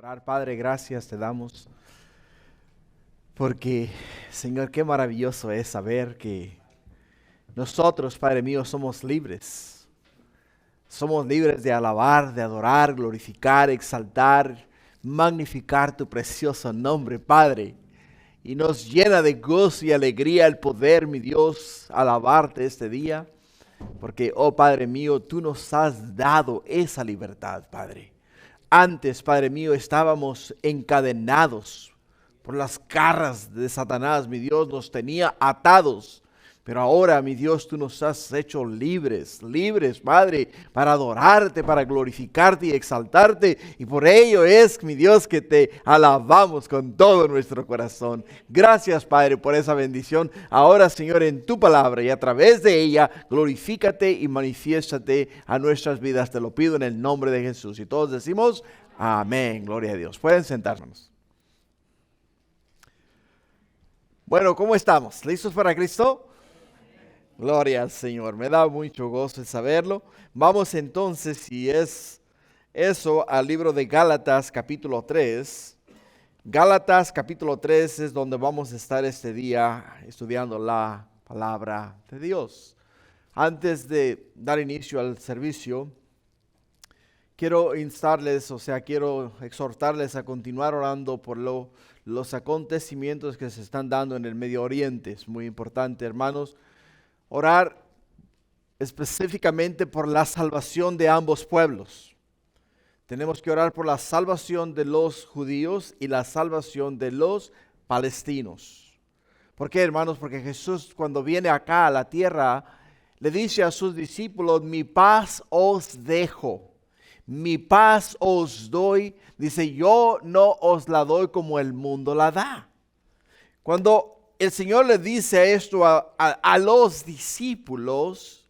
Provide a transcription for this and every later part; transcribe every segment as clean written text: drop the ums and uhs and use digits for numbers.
Orar, Padre, gracias te damos porque, Señor, qué maravilloso es saber que nosotros, Padre mío, somos libres. Somos libres de alabar, de adorar, glorificar, exaltar, magnificar tu precioso nombre, Padre. Y nos llena de gozo y alegría el poder, mi Dios, alabarte este día. Porque, oh Padre mío, tú nos has dado esa libertad, Padre. Antes, Padre mío, estábamos encadenados por las garras de Satanás. Mi Dios nos tenía atados. Pero ahora, mi Dios, tú nos has hecho libres, Padre, para adorarte, para glorificarte y exaltarte. Y por ello es, mi Dios, que te alabamos con todo nuestro corazón. Gracias, Padre, por esa bendición. Ahora, Señor, en tu palabra y a través de ella, glorifícate y manifiéstate a nuestras vidas. Te lo pido en el nombre de Jesús. Y todos decimos, amén, gloria a Dios. Pueden sentarnos. Bueno, ¿cómo estamos? ¿Listos para Cristo? Gloria al Señor, me da mucho gozo el saberlo. Vamos entonces, si es eso, al libro de Gálatas capítulo 3. Gálatas capítulo 3 es donde vamos a estar este día estudiando la palabra de Dios. Antes de dar inicio al servicio, quiero instarles, quiero exhortarles a continuar orando por los acontecimientos que se están dando en el Medio Oriente. Es muy importante, hermanos. Orar específicamente por la salvación de ambos pueblos. Tenemos que orar por la salvación de los judíos y la salvación de los palestinos. ¿Por qué, hermanos? Porque Jesús, cuando viene acá a la tierra, le dice a sus discípulos: mi paz os dejo, mi paz os doy. Dice: yo no os la doy como el mundo la da. Cuando el Señor le dice esto a los discípulos,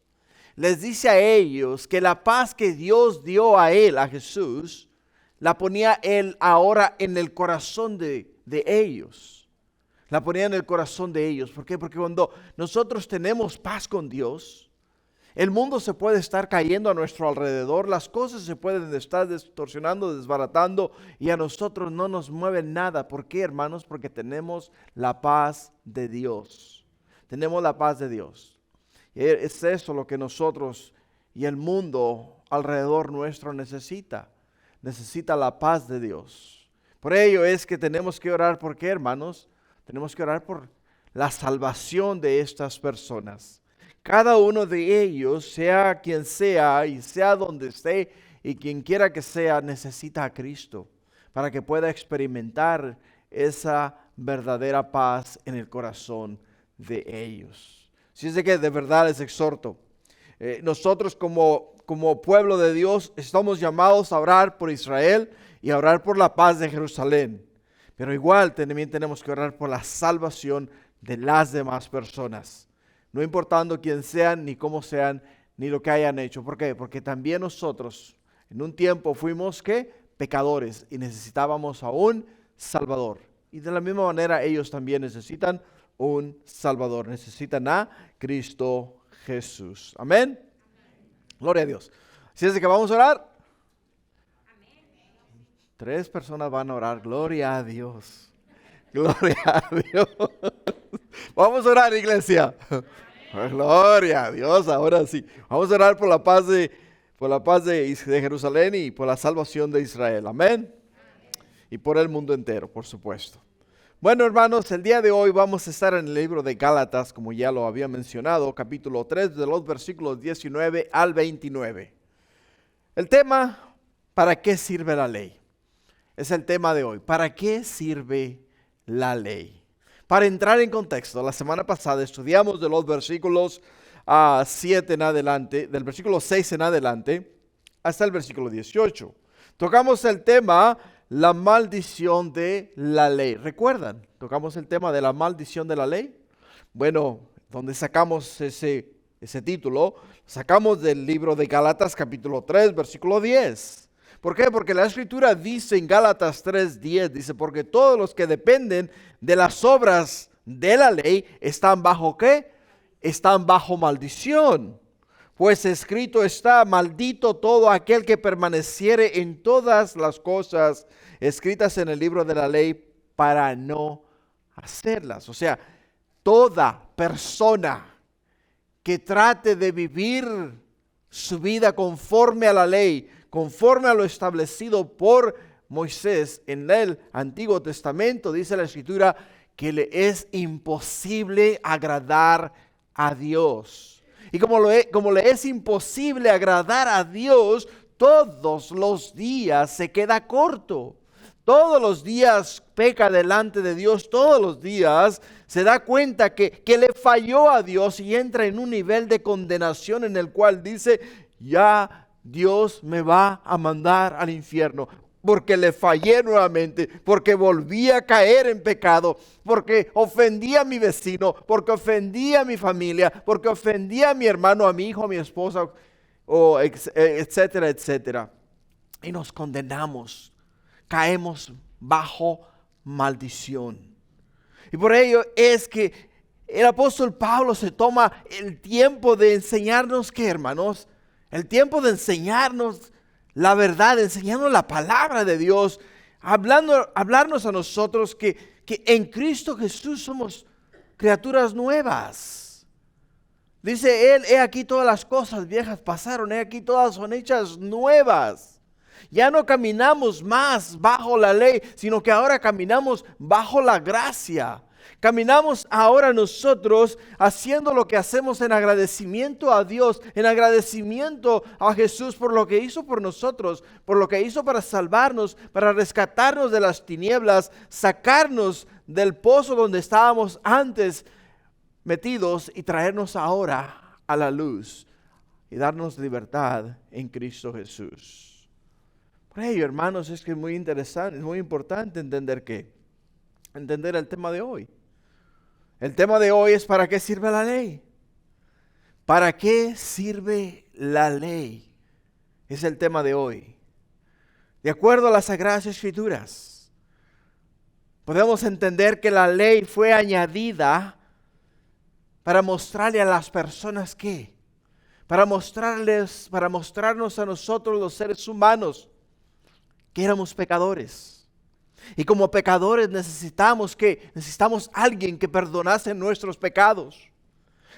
les dice a ellos que la paz que Dios dio a él, a Jesús, la ponía él ahora en el corazón de ellos. La ponía en el corazón de ellos. ¿Por qué? Porque cuando nosotros tenemos paz con Dios, el mundo se puede estar cayendo a nuestro alrededor, las cosas se pueden estar distorsionando, desbaratando, y a nosotros no nos mueve nada. ¿Por qué, hermanos? Porque tenemos la paz de Dios. Tenemos la paz de Dios. Y es eso lo que nosotros y el mundo alrededor nuestro necesita. Necesita la paz de Dios. Por ello es que tenemos que orar. ¿Por qué, hermanos? Tenemos que orar por la salvación de estas personas. Cada uno de ellos, sea quien sea y sea donde esté y quien quiera que sea, necesita a Cristo para que pueda experimentar esa verdadera paz en el corazón de ellos. Así es de que de verdad les exhorto. Nosotros como pueblo de Dios estamos llamados a orar por Israel y a orar por la paz de Jerusalén. Pero igual también tenemos que orar por la salvación de las demás personas. No importando quién sean, ni cómo sean, ni lo que hayan hecho. ¿Por qué? Porque también nosotros en un tiempo fuimos, ¿qué? Pecadores, y necesitábamos a un Salvador. Y de la misma manera ellos también necesitan un Salvador. Necesitan a Cristo Jesús. Amén. Gloria a Dios. Así es de que vamos a orar. Amén. 3 personas van a orar. Gloria a Dios. Gloria a Dios. Vamos a orar, iglesia. Gloria a Dios, ahora sí. Vamos a orar por la paz de Jerusalén y por la salvación de Israel. Amén. Y por el mundo entero, por supuesto. Bueno, hermanos, el día de hoy vamos a estar en el libro de Gálatas, como ya lo había mencionado, capítulo 3, de los versículos 19 al 29. El tema: ¿para qué sirve la ley? Es el tema de hoy. ¿Para qué sirve la ley? Para entrar en contexto, la semana pasada estudiamos de los versículos 7 en adelante, del versículo 6 en adelante, hasta el versículo 18. Tocamos el tema, la maldición de la ley. ¿Recuerdan? Tocamos el tema de la maldición de la ley. Bueno, donde sacamos ese título, sacamos del libro de Gálatas capítulo 3, versículo 10. ¿Por qué? Porque la Escritura dice en Gálatas 3:10, dice: porque todos los que dependen de las obras de la ley están bajo ¿qué? Están bajo maldición. Pues escrito está: maldito todo aquel que permaneciere en todas las cosas escritas en el libro de la ley para no hacerlas. O sea, toda persona que trate de vivir su vida conforme a la ley, conforme a lo establecido por Moisés en el Antiguo Testamento, dice la Escritura, que le es imposible agradar a Dios. Y como le es imposible agradar a Dios, todos los días se queda corto. Todos los días peca delante de Dios, todos los días se da cuenta que le falló a Dios y entra en un nivel de condenación en el cual dice: ya Dios me va a mandar al infierno porque le fallé nuevamente, porque volví a caer en pecado, porque ofendí a mi vecino, porque ofendí a mi familia, porque ofendí a mi hermano, a mi hijo, a mi esposa, etcétera, etcétera. Y nos condenamos. Caemos bajo maldición. Y por ello es que el apóstol Pablo se toma el tiempo de enseñarnos, ¿qué, hermanos? El tiempo de enseñarnos la verdad, enseñarnos la palabra de Dios, hablarnos a nosotros que en Cristo Jesús somos criaturas nuevas. Dice él: he aquí todas las cosas viejas pasaron, he aquí todas son hechas nuevas. Ya no caminamos más bajo la ley, sino que ahora caminamos bajo la gracia. Caminamos ahora nosotros haciendo lo que hacemos en agradecimiento a Dios, en agradecimiento a Jesús por lo que hizo por nosotros, por lo que hizo para salvarnos, para rescatarnos de las tinieblas, sacarnos del pozo donde estábamos antes metidos y traernos ahora a la luz y darnos libertad en Cristo Jesús. Por ello, hermanos, es que es muy interesante, es muy importante entender el tema de hoy. El tema de hoy es: ¿para qué sirve la ley? ¿Para qué sirve la ley? Es el tema de hoy. De acuerdo a las Sagradas Escrituras, podemos entender que la ley fue añadida para mostrarle a las personas que, para mostrarnos a nosotros los seres humanos que éramos pecadores. Y como pecadores necesitamos alguien que perdonase nuestros pecados.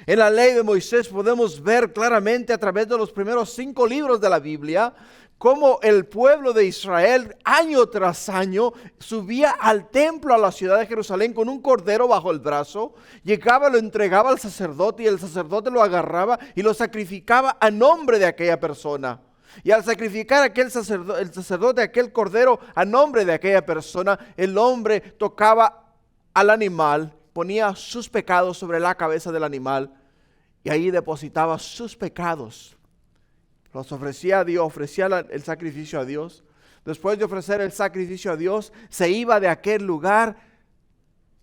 En la ley de Moisés podemos ver claramente a través de los primeros 5 libros de la Biblia cómo el pueblo de Israel año tras año subía al templo, a la ciudad de Jerusalén, con un cordero bajo el brazo, llegaba, lo entregaba al sacerdote y el sacerdote lo agarraba y lo sacrificaba a nombre de aquella persona. Y al sacrificar el sacerdote aquel cordero a nombre de aquella persona, el hombre tocaba al animal, ponía sus pecados sobre la cabeza del animal y ahí depositaba sus pecados. Los ofrecía a Dios, ofrecía el sacrificio a Dios. Después de ofrecer el sacrificio a Dios, se iba de aquel lugar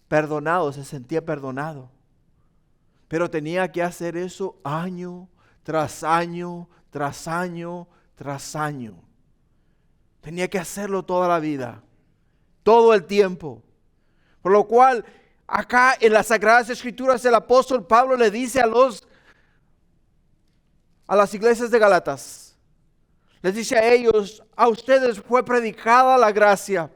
perdonado, se sentía perdonado. Pero tenía que hacer eso año tras año, tras año, tras año. Tenía que hacerlo toda la vida, todo el tiempo. Por lo cual, acá en las Sagradas Escrituras, el apóstol Pablo le dice a las iglesias de Gálatas, les dice a ellos: a ustedes fue predicada la gracia,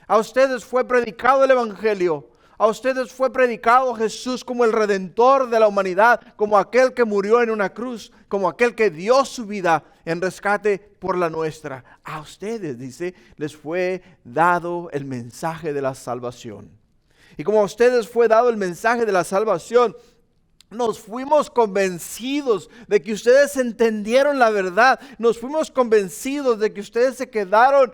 a ustedes fue predicado el evangelio, a ustedes fue predicado Jesús como el redentor de la humanidad, como aquel que murió en una cruz, como aquel que dio su vida en rescate por la nuestra. A ustedes, dice, les fue dado el mensaje de la salvación. Y como a ustedes fue dado el mensaje de la salvación, nos fuimos convencidos de que ustedes entendieron la verdad. Nos fuimos convencidos de que ustedes quedaron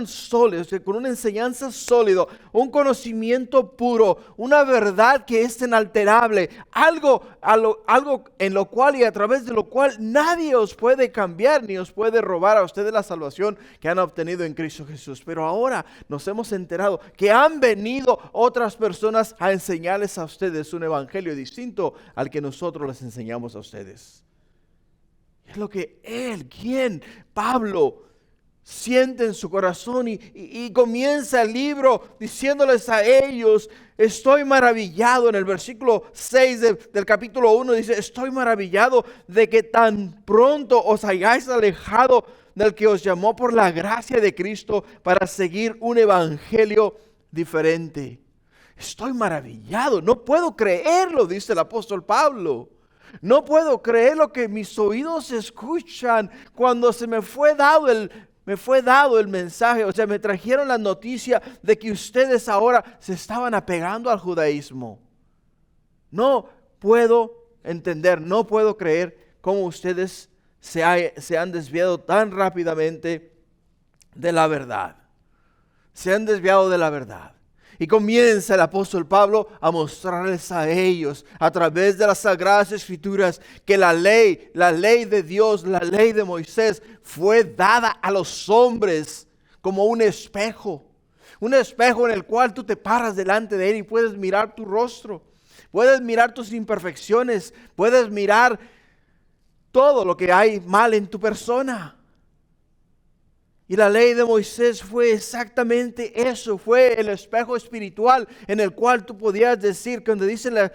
sólidos, con una enseñanza sólida, un conocimiento puro, una verdad que es inalterable, algo en lo cual y a través de lo cual nadie os puede cambiar ni os puede robar a ustedes la salvación que han obtenido en Cristo Jesús. Pero ahora nos hemos enterado que han venido otras personas a enseñarles a ustedes un evangelio distinto al que nosotros les enseñamos a ustedes. Es lo que Pablo, siente en su corazón y comienza el libro diciéndoles a ellos, estoy maravillado. En el versículo 6 del capítulo 1 dice, estoy maravillado de que tan pronto os hayáis alejado del que os llamó por la gracia de Cristo para seguir un evangelio diferente. Estoy maravillado, no puedo creerlo, dice el apóstol Pablo. No puedo creer lo que mis oídos escuchan cuando me fue dado el mensaje. O sea, me trajeron la noticia de que ustedes ahora se estaban apegando al judaísmo. No puedo entender, no puedo creer cómo ustedes se han desviado tan rápidamente de la verdad. Se han desviado de la verdad. Y comienza el apóstol Pablo a mostrarles a ellos a través de las Sagradas Escrituras que la ley de Dios, la ley de Moisés fue dada a los hombres como un espejo. Un espejo en el cual tú te paras delante de él y puedes mirar tu rostro. Puedes mirar tus imperfecciones. Puedes mirar todo lo que hay mal en tu persona. Y la ley de Moisés fue exactamente eso, fue el espejo espiritual en el cual tú podías decir, donde dice la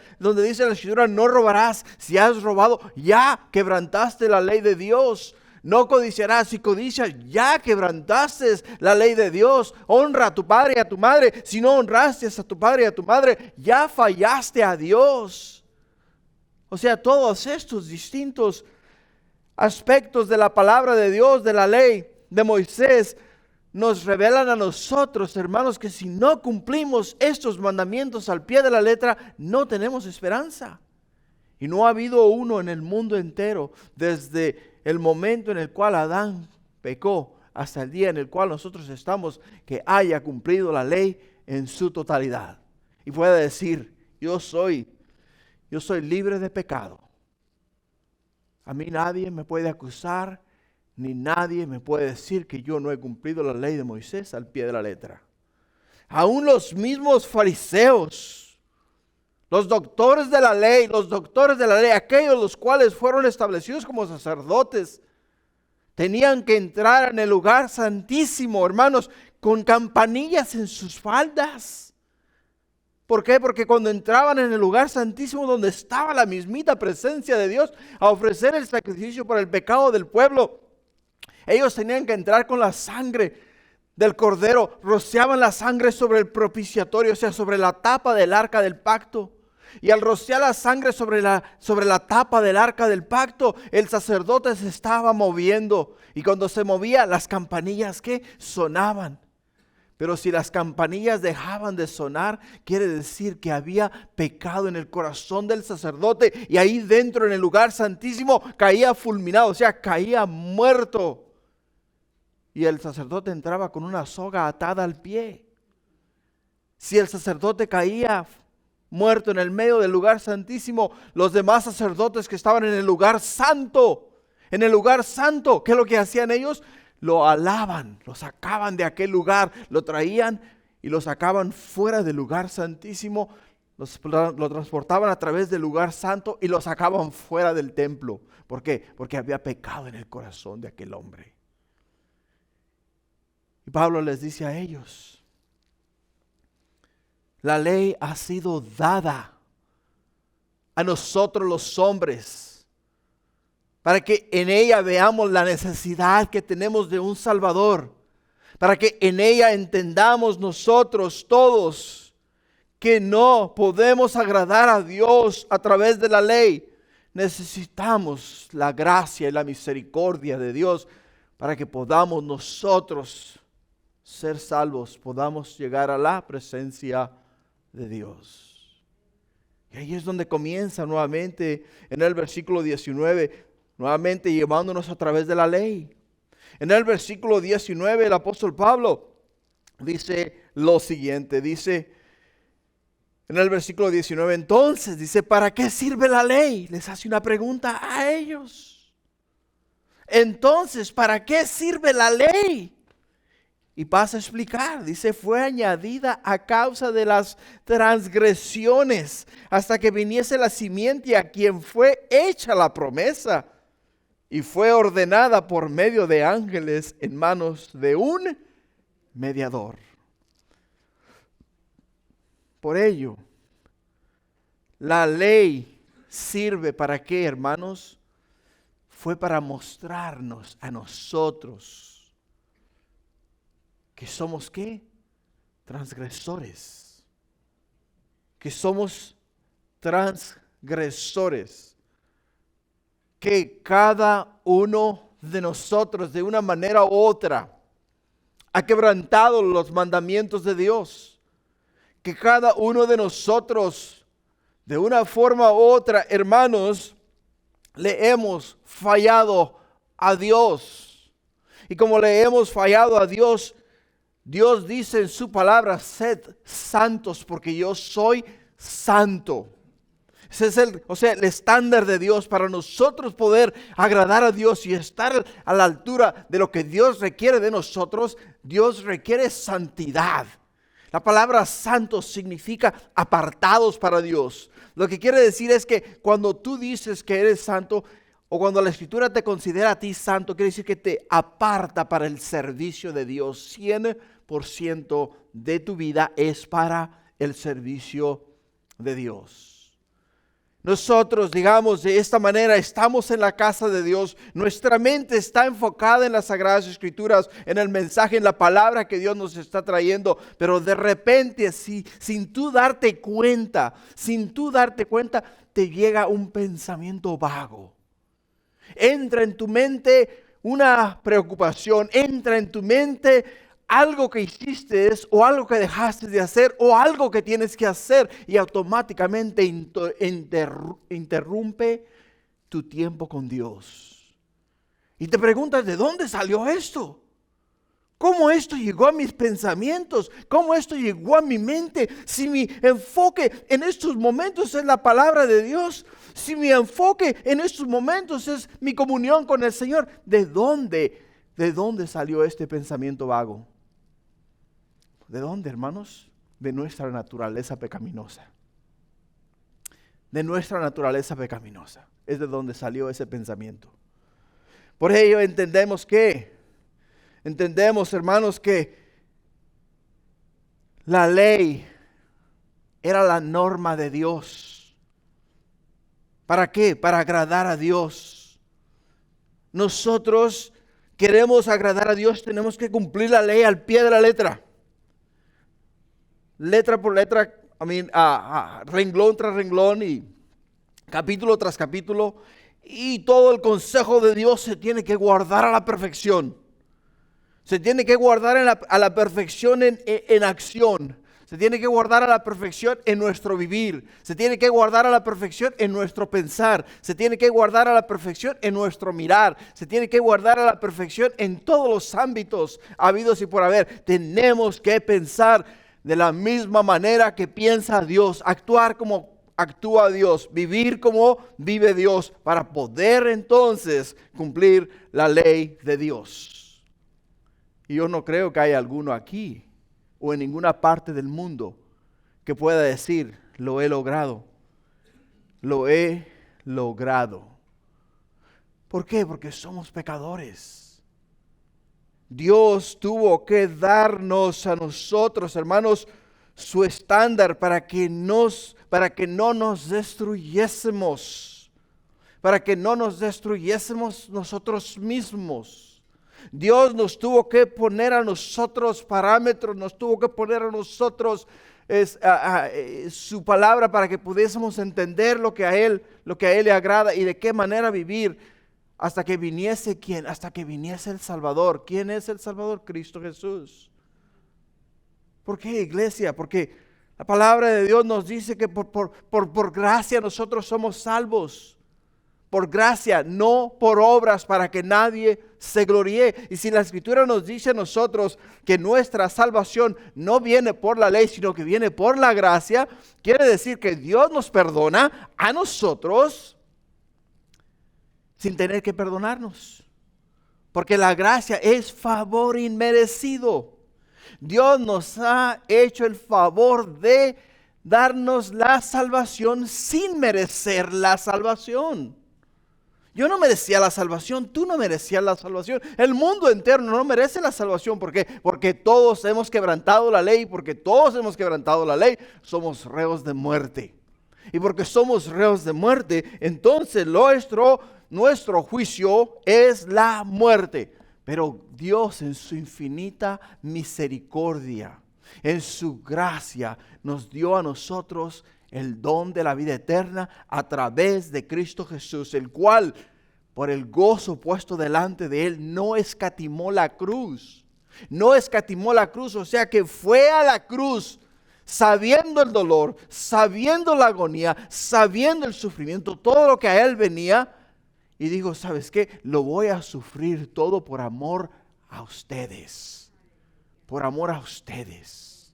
Escritura, no robarás. Si has robado, ya quebrantaste la ley de Dios. No codiciarás, si codicias, ya quebrantaste la ley de Dios. Honra a tu padre y a tu madre. Si no honraste a tu padre y a tu madre, ya fallaste a Dios. O sea, todos estos distintos aspectos de la palabra de Dios, de la ley de Moisés, nos revelan a nosotros, hermanos, que si no cumplimos estos mandamientos al pie de la letra, no tenemos esperanza. Y no ha habido uno en el mundo entero, desde el momento en el cual Adán pecó hasta el día en el cual nosotros estamos, que haya cumplido la ley en su totalidad. Y pueda decir, yo soy libre de pecado. A mí nadie me puede acusar, ni nadie me puede decir que yo no he cumplido la ley de Moisés al pie de la letra. Aún los mismos fariseos, los doctores de la ley, aquellos los cuales fueron establecidos como sacerdotes, tenían que entrar en el lugar santísimo, hermanos, con campanillas en sus faldas. ¿Por qué? Porque cuando entraban en el lugar santísimo donde estaba la mismita presencia de Dios a ofrecer el sacrificio por el pecado del pueblo, ellos tenían que entrar con la sangre del cordero, rociaban la sangre sobre el propiciatorio, o sea, sobre la tapa del arca del pacto. Y al rociar la sangre sobre la tapa del arca del pacto, el sacerdote se estaba moviendo. Y cuando se movía, las campanillas, ¿qué? Sonaban. Pero si las campanillas dejaban de sonar, quiere decir que había pecado en el corazón del sacerdote. Y ahí dentro, en el lugar santísimo, caía fulminado, o sea, caía muerto. Y el sacerdote entraba con una soga atada al pie. Si el sacerdote caía muerto en el medio del lugar santísimo, los demás sacerdotes que estaban en el lugar santo, ¿qué es lo que hacían ellos? Lo alaban, lo sacaban de aquel lugar, lo traían y lo sacaban fuera del lugar santísimo, lo transportaban a través del lugar santo y lo sacaban fuera del templo. ¿Por qué? Porque había pecado en el corazón de aquel hombre. Y Pablo les dice a ellos, la ley ha sido dada a nosotros los hombres para que en ella veamos la necesidad que tenemos de un Salvador, para que en ella entendamos nosotros todos que no podemos agradar a Dios a través de la ley. Necesitamos la gracia y la misericordia de Dios para que podamos nosotros ser salvos, podamos llegar a la presencia de Dios. Y ahí es donde comienza nuevamente en el versículo 19, nuevamente llevándonos a través de la ley. En el versículo 19 el apóstol Pablo dice lo siguiente, dice en el versículo 19, entonces dice, ¿para qué sirve la ley? Les hace una pregunta a ellos. Entonces, ¿para qué sirve la ley? Y pasa a explicar, dice, fue añadida a causa de las transgresiones hasta que viniese la simiente a quien fue hecha la promesa. y fue ordenada por medio de ángeles en manos de un mediador. Por ello, la ley sirve para qué, hermanos? Fue para mostrarnos a nosotros que somos ¿qué? Transgresores. Que somos transgresores. Que cada uno de nosotros, de una manera u otra, ha quebrantado los mandamientos de Dios. Que cada uno de nosotros, de una forma u otra, hermanos, le hemos fallado a Dios. Y como le hemos fallado a Dios, Dios dice en su palabra: sed santos porque yo soy santo. Ese es el estándar de Dios para nosotros poder agradar a Dios y estar a la altura de lo que Dios requiere de nosotros. Dios requiere santidad. La palabra santo significa apartados para Dios. Lo que quiere decir es que cuando tú dices que eres santo, o cuando la Escritura te considera a ti santo, quiere decir que te aparta para el servicio de Dios. 100% de tu vida es para el servicio de Dios. Nosotros, digamos, de esta manera estamos en la casa de Dios. Nuestra mente está enfocada en las Sagradas Escrituras, en el mensaje, en la palabra que Dios nos está trayendo. Pero de repente, sin tú darte cuenta, te llega un pensamiento vago. Entra en tu mente una preocupación, entra en tu mente algo que hiciste o algo que dejaste de hacer o algo que tienes que hacer y automáticamente interrumpe tu tiempo con Dios. Y te preguntas, ¿de dónde salió esto? ¿Cómo esto llegó a mis pensamientos? ¿Cómo esto llegó a mi mente? Si mi enfoque en estos momentos es la palabra de Dios, si mi enfoque en estos momentos es mi comunión con el Señor, ¿de dónde salió este pensamiento vago? ¿De dónde, hermanos? De nuestra naturaleza pecaminosa. De nuestra naturaleza pecaminosa. Es de donde salió ese pensamiento. Por ello entendemos, hermanos, que la ley era la norma de Dios. ¿Para qué? Para agradar a Dios. Nosotros queremos agradar a Dios, tenemos que cumplir la ley al pie de la letra. Letra por letra, renglón tras renglón y capítulo tras capítulo. Y todo el consejo de Dios se tiene que guardar a la perfección. Se tiene que guardar a la perfección en acción. Se tiene que guardar a la perfección en nuestro vivir. Se tiene que guardar a la perfección en nuestro pensar. Se tiene que guardar a la perfección en nuestro mirar. Se tiene que guardar a la perfección en todos los ámbitos habidos y por haber. Tenemos que pensar de la misma manera que piensa Dios, actuar como actúa Dios, vivir como vive Dios, para poder entonces cumplir la ley de Dios. Y yo no creo que haya alguno aquí o en ninguna parte del mundo que pueda decir: lo he logrado, lo he logrado. ¿Por qué? Porque somos pecadores. Dios tuvo que darnos a nosotros, hermanos, su estándar para que no nos destruyésemos, nosotros mismos. Dios nos tuvo que poner a nosotros parámetros, nos tuvo que poner a nosotros su palabra para que pudiésemos entender lo que a Él le agrada y de qué manera vivir. Hasta que viniese ¿quién? Hasta que viniese el Salvador. ¿Quién es el Salvador? Cristo Jesús. ¿Por qué, iglesia? Porque la palabra de Dios nos dice que por gracia nosotros somos salvos. Por gracia, no por obras, para que nadie se gloríe. Y si la Escritura nos dice a nosotros que nuestra salvación no viene por la ley, sino que viene por la gracia, quiere decir que Dios nos perdona a nosotros sin tener que perdonarnos. Porque la gracia es favor inmerecido. Dios nos ha hecho el favor de darnos la salvación sin merecer la salvación. Yo no merecía la salvación, tú no merecías la salvación. El mundo entero no merece la salvación. ¿Por qué? Porque todos hemos quebrantado la ley, porque todos hemos quebrantado la ley, somos reos de muerte. Y porque somos reos de muerte, entonces nuestro juicio es la muerte. Pero Dios en su infinita misericordia, en su gracia, nos dio a nosotros el don de la vida eterna a través de Cristo Jesús, el cual, por el gozo puesto delante de Él, no escatimó la cruz. No escatimó la cruz, o sea que fue a la cruz sabiendo el dolor, sabiendo la agonía, sabiendo el sufrimiento, todo lo que a Él venía. Y digo, ¿sabes qué? Lo voy a sufrir todo por amor a ustedes. Por amor a ustedes.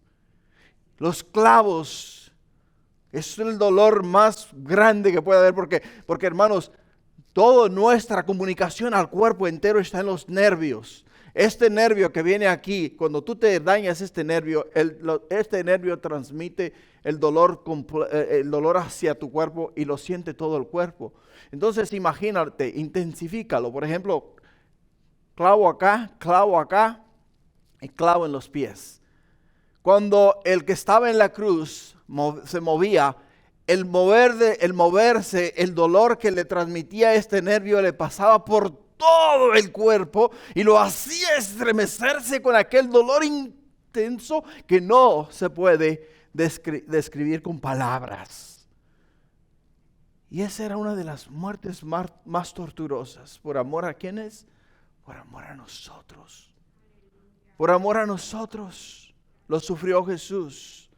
Los clavos es el dolor más grande que puede haber porque hermanos, toda nuestra comunicación al cuerpo entero está en los nervios. Este nervio que viene aquí, cuando tú te dañas este nervio transmite el dolor hacia tu cuerpo y lo siente todo el cuerpo. Entonces imagínate, intensifícalo. Por ejemplo, clavo acá y clavo en los pies. Cuando el que estaba en la cruz se movía, el moverse, el dolor que le transmitía este nervio le pasaba por todo el cuerpo y lo hacía estremecerse con aquel dolor intenso que no se puede describir con palabras. Y esa era una de las muertes más torturosas. ¿Por amor a quiénes? Por amor a nosotros. Por amor a nosotros. Lo sufrió Jesús.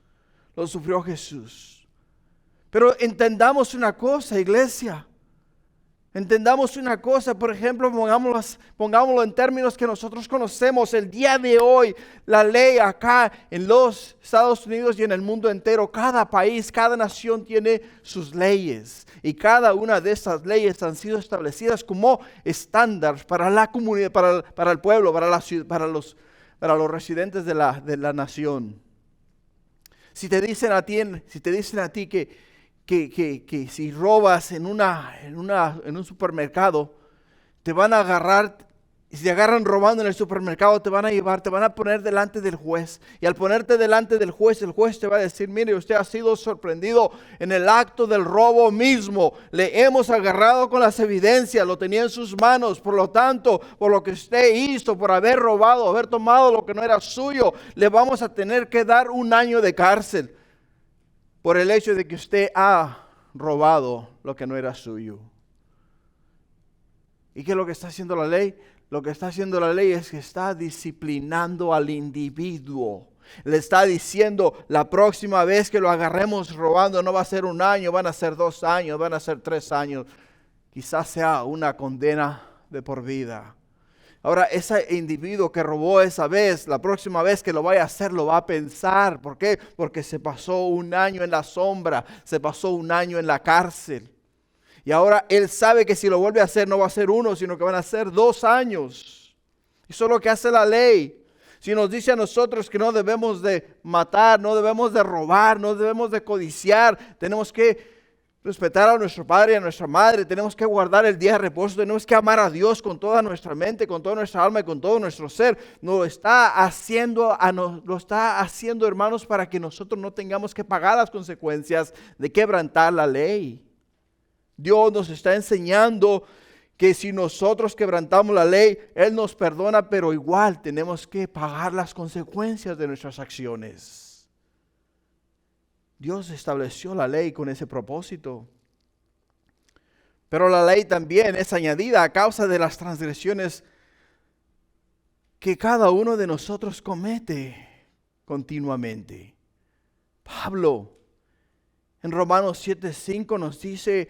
Lo sufrió Jesús. Pero entendamos una cosa, iglesia. Entendamos una cosa, por ejemplo, pongámoslo en términos que nosotros conocemos. El día de hoy, la ley acá en los Estados Unidos y en el mundo entero, cada país, cada nación tiene sus leyes. Y cada una de estas leyes han sido establecidas como estándares para la comunidad, para el pueblo, para los residentes de la nación. Si te dicen a ti que si robas en un supermercado, te van a agarrar, y si te agarran robando en el supermercado, te van a poner delante del juez. Y al ponerte delante del juez, el juez te va a decir, mire, usted ha sido sorprendido en el acto del robo mismo. Le hemos agarrado con las evidencias, lo tenía en sus manos. Por lo tanto, por lo que usted hizo, por haber robado, haber tomado lo que no era suyo, le vamos a tener que dar 1 año de cárcel. Por el hecho de que usted ha robado lo que no era suyo. ¿Y qué es lo que está haciendo la ley? Lo que está haciendo la ley es que está disciplinando al individuo. Le está diciendo, la próxima vez que lo agarremos robando no va a ser 1 año, van a ser 2 años, van a ser 3 años. Quizás sea una condena de por vida. Ahora, ese individuo que robó esa vez, la próxima vez que lo vaya a hacer, lo va a pensar. ¿Por qué? Porque se pasó 1 año en la sombra, se pasó 1 año en la cárcel. Y ahora él sabe que si lo vuelve a hacer, no va a ser 1, sino que van a ser 2 años. Eso es lo que hace la ley. Si nos dice a nosotros que no debemos de matar, no debemos de robar, no debemos de codiciar, tenemos que respetar a nuestro padre y a nuestra madre, tenemos que guardar el día de reposo, tenemos que amar a Dios con toda nuestra mente, con toda nuestra alma y con todo nuestro ser. Nos lo está haciendo, hermanos, para que nosotros no tengamos que pagar las consecuencias de quebrantar la ley. Dios nos está enseñando que si nosotros quebrantamos la ley, Él nos perdona, pero igual tenemos que pagar las consecuencias de nuestras acciones. Dios estableció la ley con ese propósito. Pero la ley también es añadida a causa de las transgresiones que cada uno de nosotros comete continuamente. Pablo en Romanos 7:5 nos dice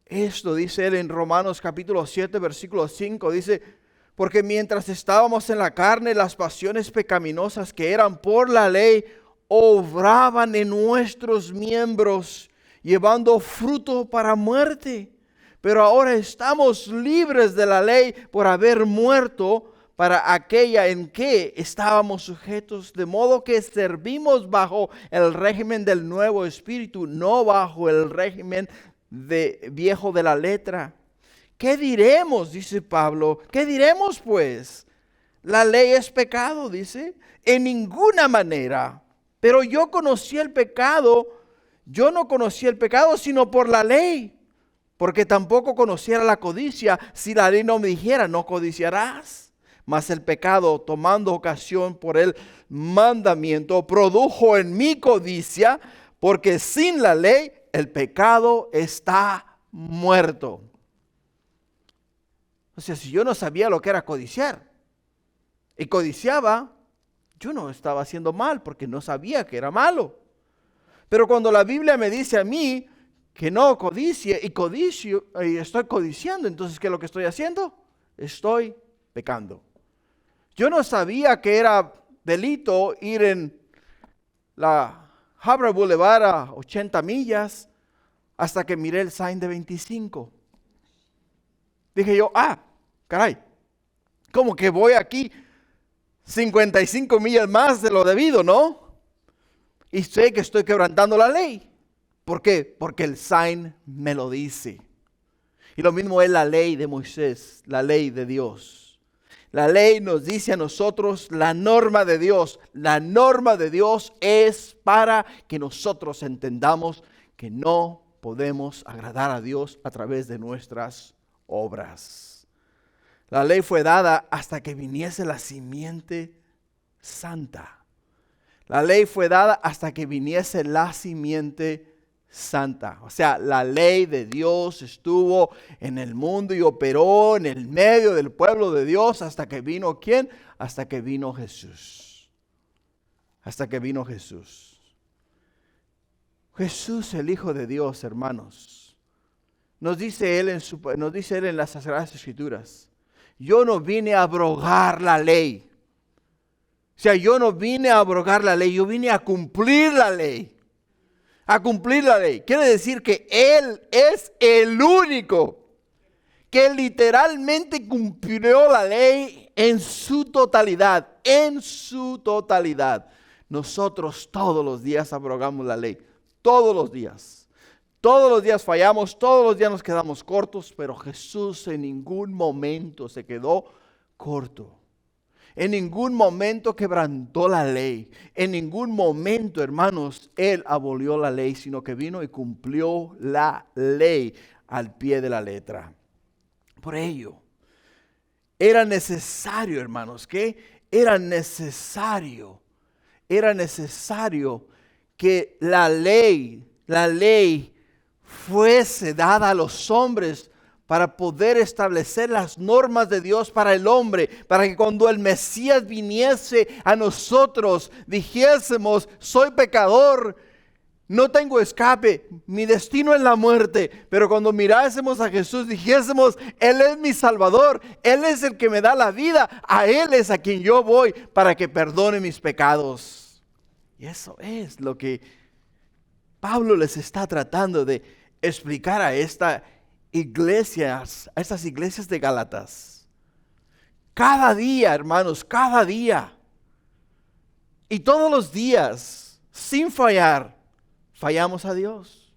esto, dice él en Romanos capítulo 7, versículo 5, dice, porque mientras estábamos en la carne, las pasiones pecaminosas que eran por la ley, obraban en nuestros miembros, llevando fruto para muerte. Pero ahora estamos libres de la ley por haber muerto para aquella en que estábamos sujetos, de modo que servimos bajo el régimen del nuevo espíritu, no bajo el régimen viejo de la letra. ¿Qué diremos? Dice Pablo. ¿Qué diremos pues? La ley es pecado, dice. En ninguna manera. Pero yo conocí el pecado. Yo no conocí el pecado sino por la ley. Porque tampoco conociera la codicia si la ley no me dijera, no codiciarás. Mas el pecado, tomando ocasión por el mandamiento, produjo en mí codicia, porque sin la ley el pecado está muerto. O sea, si yo no sabía lo que era codiciar y codiciaba, yo no estaba haciendo mal porque no sabía que era malo. Pero cuando la Biblia me dice a mí que no codicie y codicio y estoy codiciando, entonces ¿qué es lo que estoy haciendo? Estoy pecando. Yo no sabía que era delito ir en la Hubbard Boulevard a 80 millas hasta que miré el sign de 25. Dije yo, caray, ¿cómo que voy aquí 55 millas más de lo debido, no? Y sé que estoy quebrantando la ley. ¿Por qué? Porque el sign me lo dice. Y lo mismo es la ley de Moisés, la ley de Dios. La ley nos dice a nosotros la norma de Dios. La norma de Dios es para que nosotros entendamos que no podemos agradar a Dios a través de nuestras obras. La ley fue dada hasta que viniese la simiente santa. La ley fue dada hasta que viniese la simiente santa. O sea, la ley de Dios estuvo en el mundo y operó en el medio del pueblo de Dios hasta que vino ¿quién? Hasta que vino Jesús. Hasta que vino Jesús. Jesús, el Hijo de Dios, hermanos. Nos dice Él en las Sagradas Escrituras: yo no vine a abrogar la ley. O sea, yo no vine a abrogar la ley, yo vine a cumplir la ley. A cumplir la ley. Quiere decir que Él es el único que literalmente cumplió la ley en su totalidad. En su totalidad. Nosotros todos los días abrogamos la ley. Todos los días. Todos los días fallamos, todos los días nos quedamos cortos, pero Jesús en ningún momento se quedó corto. En ningún momento quebrantó la ley. En ningún momento, hermanos, Él abolió la ley, sino que vino y cumplió la ley al pie de la letra. Por ello, era necesario, hermanos, que era necesario que la ley fuese dada a los hombres para poder establecer las normas de Dios para el hombre, para que cuando el Mesías viniese a nosotros, dijésemos: soy pecador, no tengo escape, mi destino es la muerte. Pero cuando mirásemos a Jesús, dijésemos: Él es mi Salvador, Él es el que me da la vida, a Él es a quien yo voy para que perdone mis pecados. Y eso es lo que Pablo les está tratando de explicar a estas iglesias de Gálatas. Cada día, hermanos, cada día. Y todos los días, sin fallar, fallamos a Dios.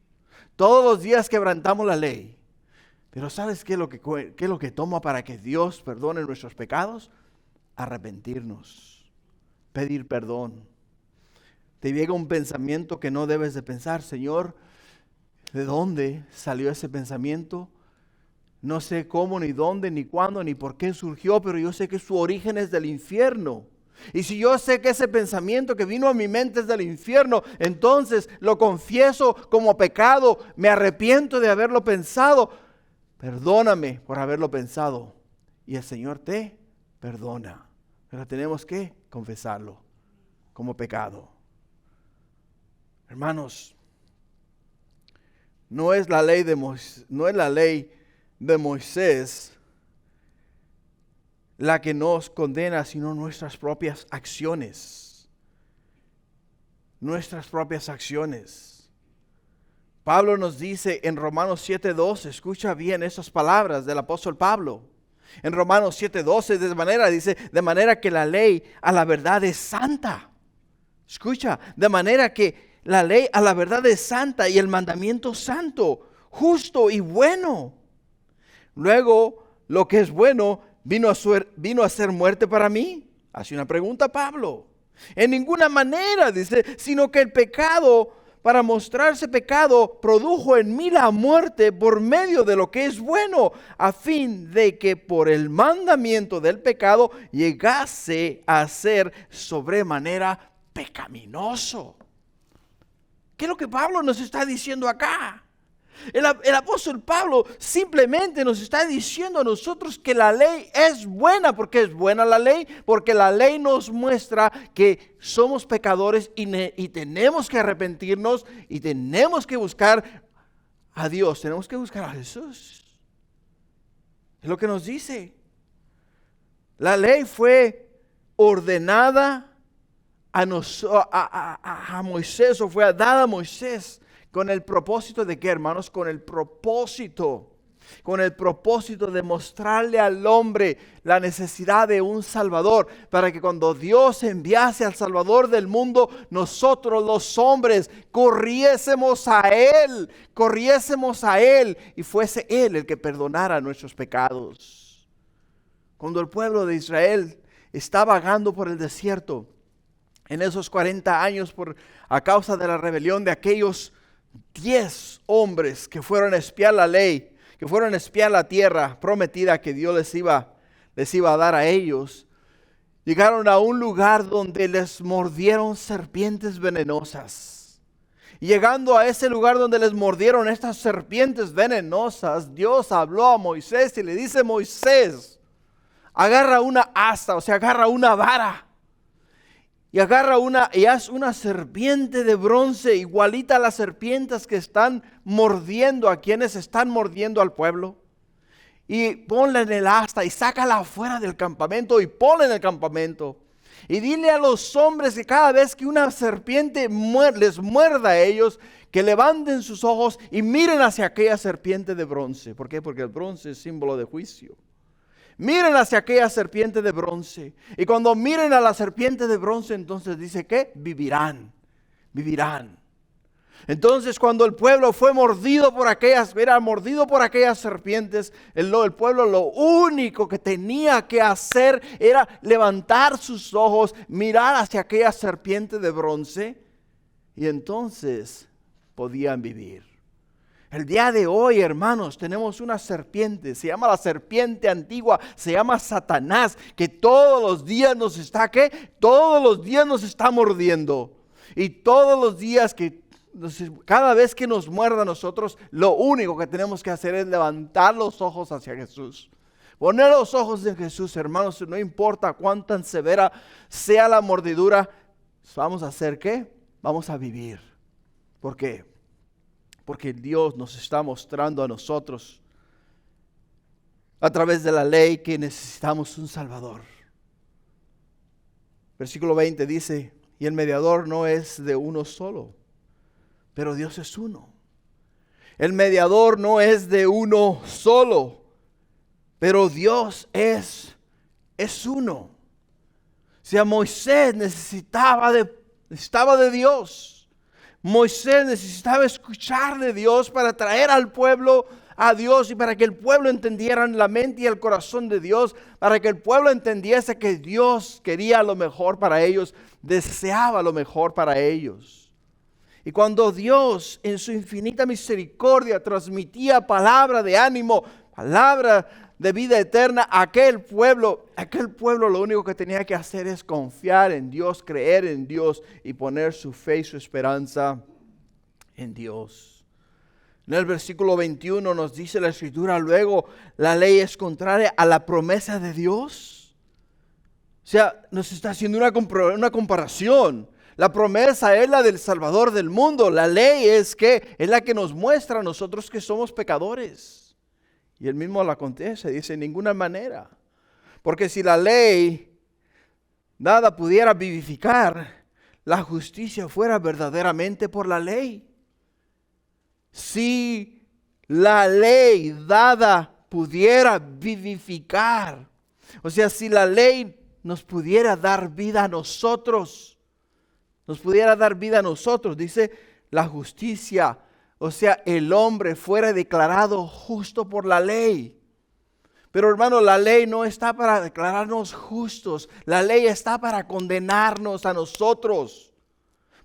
Todos los días quebrantamos la ley. Pero ¿sabes qué es lo que toma para que Dios perdone nuestros pecados? Arrepentirnos, pedir perdón. Te llega un pensamiento que no debes de pensar: Señor, ¿de dónde salió ese pensamiento? No sé cómo, ni dónde, ni cuándo, ni por qué surgió, pero yo sé que su origen es del infierno. Y si yo sé que ese pensamiento que vino a mi mente es del infierno, entonces lo confieso como pecado, me arrepiento de haberlo pensado. Perdóname por haberlo pensado. Y el Señor te perdona. Pero tenemos que confesarlo como pecado. Hermanos, no es la ley de Moisés la que nos condena, sino nuestras propias acciones. Nuestras propias acciones. Pablo nos dice en Romanos 7:12, escucha bien esas palabras del apóstol Pablo. En Romanos 7:12 dice, de manera que la ley a la verdad es santa. Escucha, de manera que la ley a la verdad es santa y el mandamiento santo, justo y bueno. Luego, lo que es bueno vino a ser muerte para mí. Hace una pregunta Pablo. En ninguna manera, dice, sino que el pecado, para mostrarse pecado, produjo en mí la muerte por medio de lo que es bueno, a fin de que por el mandamiento del pecado llegase a ser sobremanera pecaminoso. ¿Qué es lo que Pablo nos está diciendo acá? El apóstol Pablo simplemente nos está diciendo a nosotros que la ley es buena. ¿Por qué es buena la ley? Porque la ley nos muestra que somos pecadores y tenemos que arrepentirnos y tenemos que buscar a Dios, tenemos que buscar a Jesús. Es lo que nos dice. La ley fue ordenada a Moisés, o fue dada a Moisés. ¿Con el propósito de qué, hermanos? Con el propósito de mostrarle al hombre la necesidad de un Salvador, para que cuando Dios enviase al Salvador del mundo, nosotros los hombres corriésemos a Él y fuese Él el que perdonara nuestros pecados. Cuando el pueblo de Israel está vagando por el desierto, en esos 40 años a causa de la rebelión de aquellos 10 hombres que fueron a espiar la ley, que fueron a espiar la tierra prometida que Dios les iba a dar a ellos, llegaron a un lugar donde les mordieron serpientes venenosas. Y llegando a ese lugar donde les mordieron estas serpientes venenosas, Dios habló a Moisés y le dice: Moisés, agarra una asta, o sea, agarra una vara. Y haz una serpiente de bronce igualita a las serpientes que están mordiendo a quienes están mordiendo al pueblo. Y ponla en el asta y sácala afuera del campamento y ponla en el campamento. Y dile a los hombres que cada vez que una serpiente les muerda a ellos, que levanten sus ojos y miren hacia aquella serpiente de bronce. ¿Por qué? Porque el bronce es símbolo de juicio. Miren hacia aquella serpiente de bronce. Y cuando miren a la serpiente de bronce, entonces dice que vivirán. Entonces, cuando el pueblo fue mordido por aquellas serpientes, el pueblo lo único que tenía que hacer era levantar sus ojos, mirar hacia aquella serpiente de bronce, y entonces podían vivir. El día de hoy, hermanos, tenemos una serpiente, se llama la serpiente antigua, se llama Satanás, que todos los días nos está, todos los días nos está mordiendo. Y todos los días cada vez que nos muerda a nosotros, lo único que tenemos que hacer es levantar los ojos hacia Jesús. Poner los ojos en Jesús, hermanos, no importa cuán tan severa sea la mordidura, vamos a hacer ¿qué? Vamos a vivir. ¿Por qué? Porque Dios nos está mostrando a nosotros a través de la ley que necesitamos un Salvador. Versículo 20 dice: y el mediador no es de uno solo, pero Dios es uno. El mediador no es de uno solo, pero Dios es uno. O sea, Moisés necesitaba de Dios. Moisés necesitaba escuchar de Dios para traer al pueblo a Dios y para que el pueblo entendiera la mente y el corazón de Dios, para que el pueblo entendiese que Dios quería lo mejor para ellos, deseaba lo mejor para ellos. Y cuando Dios en su infinita misericordia transmitía palabra de ánimo, palabra de vida eterna, aquel pueblo lo único que tenía que hacer es confiar en Dios, creer en Dios y poner su fe y su esperanza en Dios. En el versículo 21 nos dice la Escritura: luego la ley es contraria a la promesa de Dios. O sea, nos está haciendo una comparación. La promesa es la del Salvador del mundo. La ley es la que nos muestra a nosotros que somos pecadores. Y él mismo la contesta, dice: en ninguna manera. Porque si la ley nada pudiera vivificar, la justicia fuera verdaderamente por la ley. Si la ley dada pudiera vivificar, o sea, si la ley nos pudiera dar vida a nosotros, dice, la justicia, o sea, el hombre fuera declarado justo por la ley. Pero hermano, la ley no está para declararnos justos. La ley está para condenarnos a nosotros.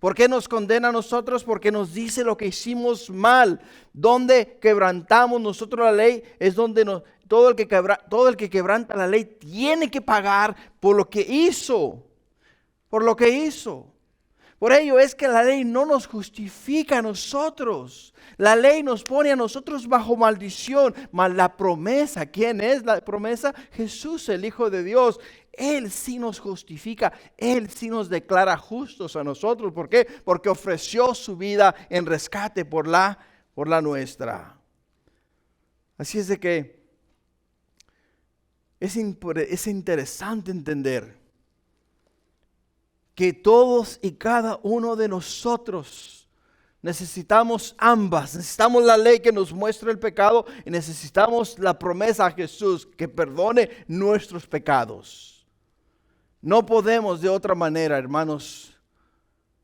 ¿Por qué nos condena a nosotros? Porque nos dice lo que hicimos mal. Donde quebrantamos nosotros la ley es donde todo el que quebranta la ley tiene que pagar por lo que hizo. Por lo que hizo. Por ello es que la ley no nos justifica a nosotros. La ley nos pone a nosotros bajo maldición. Mas la promesa, ¿quién es la promesa? Jesús, el Hijo de Dios. Él sí nos justifica. Él sí nos declara justos a nosotros. ¿Por qué? Porque ofreció su vida en rescate por la nuestra. Así es de que es interesante entender que todos y cada uno de nosotros necesitamos ambas. Necesitamos la ley que nos muestra el pecado y necesitamos la promesa a Jesús que perdone nuestros pecados. No podemos de otra manera, hermanos,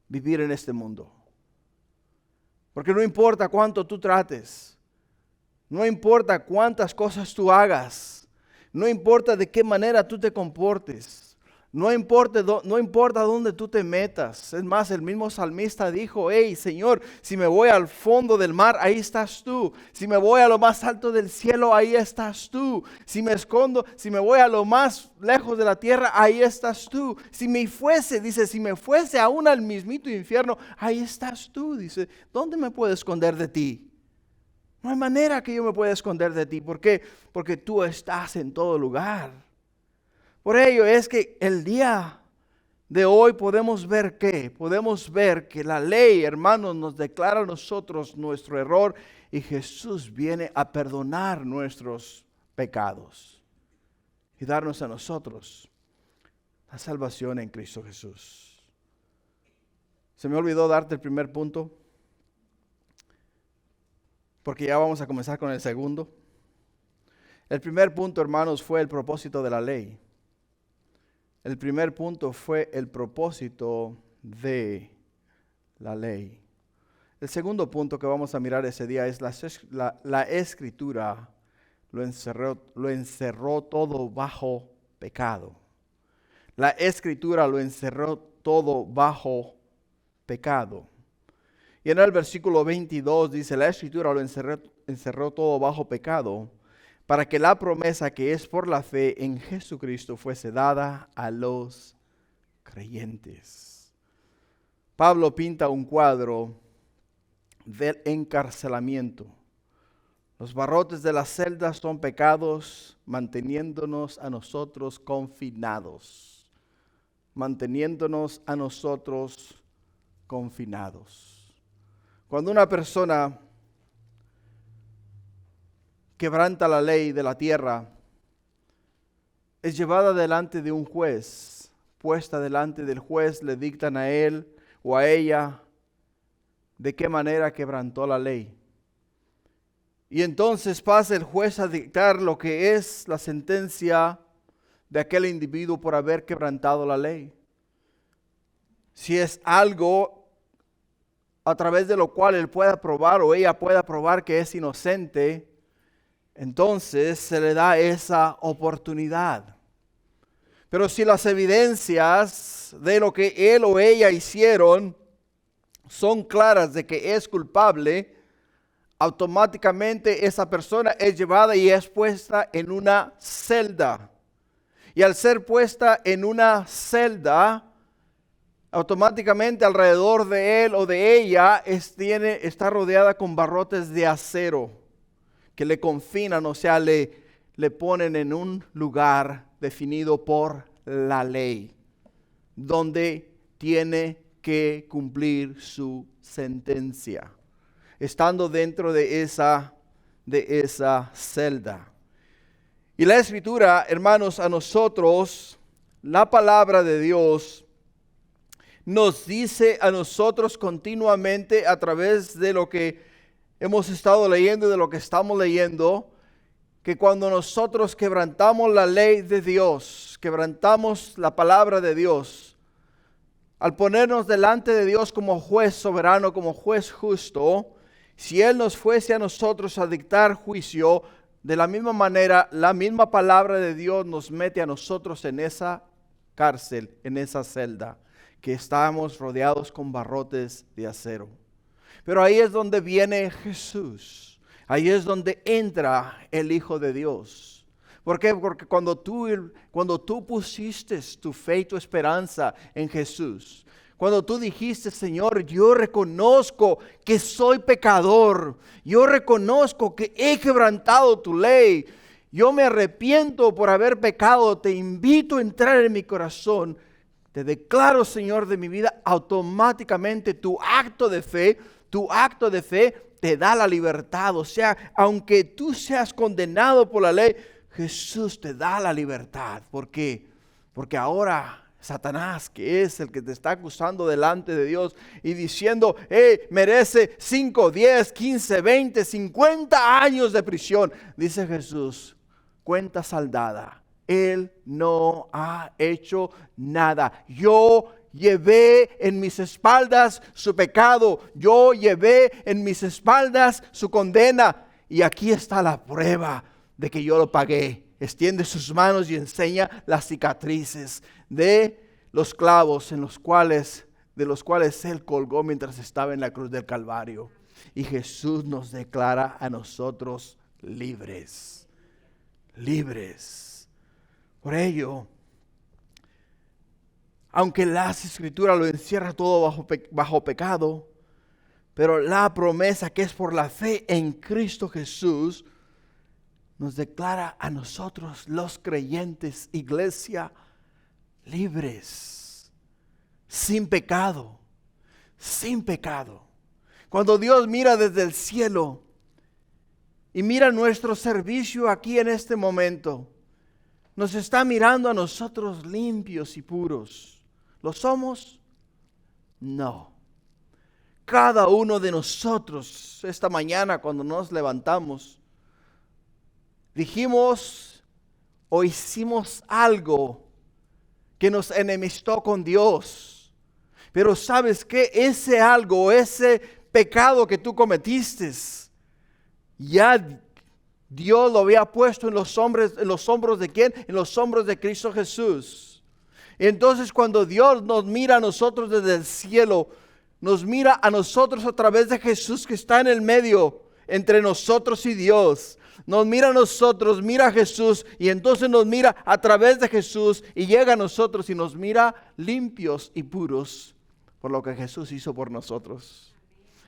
vivir en este mundo. Porque no importa cuánto tú trates, no importa cuántas cosas tú hagas, no importa de qué manera tú te comportes. No importa dónde tú te metas. Es más, el mismo salmista dijo, hey Señor, si me voy al fondo del mar, ahí estás tú. Si me voy a lo más alto del cielo, ahí estás tú. Si me escondo, si me voy a lo más lejos de la tierra, ahí estás tú. Si me fuese aún al mismito infierno, ahí estás tú. Dice, ¿dónde me puedo esconder de ti? No hay manera que yo me pueda esconder de ti. ¿Por qué? Porque tú estás en todo lugar. Por ello es que el día de hoy podemos ver que la ley, hermanos, nos declara a nosotros nuestro error y Jesús viene a perdonar nuestros pecados y darnos a nosotros la salvación en Cristo Jesús. Se me olvidó darte el primer punto, porque ya vamos a comenzar con el segundo. El primer punto, hermanos, fue el propósito de la ley. El primer punto fue el propósito de la ley. El segundo punto que vamos a mirar ese día es la Escritura lo encerró todo bajo pecado. La Escritura lo encerró todo bajo pecado. Y en el versículo 22 dice, la Escritura lo encerró todo bajo pecado, para que la promesa que es por la fe en Jesucristo fuese dada a los creyentes. Pablo pinta un cuadro del encarcelamiento. Los barrotes de las celdas son pecados, manteniéndonos a nosotros confinados. Manteniéndonos a nosotros confinados. Cuando una persona quebranta la ley de la tierra, es llevada delante de un juez, puesta delante del juez, le dictan a él o a ella de qué manera quebrantó la ley. Y entonces pasa el juez a dictar lo que es la sentencia de aquel individuo por haber quebrantado la ley. Si es algo a través de lo cual él pueda probar o ella pueda probar que es inocente, entonces se le da esa oportunidad. Pero si las evidencias de lo que él o ella hicieron son claras de que es culpable, automáticamente esa persona es llevada y es puesta en una celda. Y al ser puesta en una celda, automáticamente alrededor de él o de ella está rodeada con barrotes de acero que le confinan, o sea, le ponen en un lugar definido por la ley, donde tiene que cumplir su sentencia, estando dentro de esa celda. Y la Escritura, hermanos, a nosotros, la palabra de Dios nos dice a nosotros continuamente a través de lo que hemos estado leyendo y de lo que estamos leyendo, que cuando nosotros quebrantamos la ley de Dios, quebrantamos la palabra de Dios, al ponernos delante de Dios como juez soberano, como juez justo, si Él nos fuese a nosotros a dictar juicio, de la misma manera, la misma palabra de Dios nos mete a nosotros en esa cárcel, en esa celda, que estábamos rodeados con barrotes de acero. Pero ahí es donde viene Jesús. Ahí es donde entra el Hijo de Dios. ¿Por qué? Porque cuando tú pusiste tu fe y tu esperanza en Jesús, cuando tú dijiste, Señor, yo reconozco que soy pecador, yo reconozco que he quebrantado tu ley, yo me arrepiento por haber pecado, te invito a entrar en mi corazón, te declaro, Señor, de mi vida, automáticamente tu acto de fe te da la libertad. O sea, aunque tú seas condenado por la ley, Jesús te da la libertad. ¿Por qué? Porque ahora Satanás, que es el que te está acusando delante de Dios y diciendo, merece 5, 10, 15, 20, 50 años de prisión. Dice Jesús, cuenta saldada. Él no ha hecho nada. Yo llevé en mis espaldas su pecado. Yo llevé en mis espaldas su condena. Y aquí está la prueba de que yo lo pagué. Extiende sus manos y enseña las cicatrices de los clavos de los cuales Él colgó mientras estaba en la cruz del Calvario. Y Jesús nos declara a nosotros libres. Libres. Por ello, aunque las Escrituras lo encierra todo bajo pecado, pero la promesa que es por la fe en Cristo Jesús nos declara a nosotros los creyentes, iglesia, libres, sin pecado, sin pecado. Cuando Dios mira desde el cielo y mira nuestro servicio aquí en este momento, nos está mirando a nosotros limpios y puros. ¿Lo somos? No. Cada uno de nosotros esta mañana cuando nos levantamos, dijimos o hicimos algo que nos enemistó con Dios. Pero ¿sabes qué? Ese algo, ese pecado que tú cometiste, ya Dios lo había puesto en los hombros de ¿quién? En los hombros de Cristo Jesús. Entonces cuando Dios nos mira a nosotros desde el cielo, nos mira a nosotros a través de Jesús que está en el medio entre nosotros y Dios. Nos mira a nosotros, mira a Jesús y entonces nos mira a través de Jesús y llega a nosotros y nos mira limpios y puros por lo que Jesús hizo por nosotros.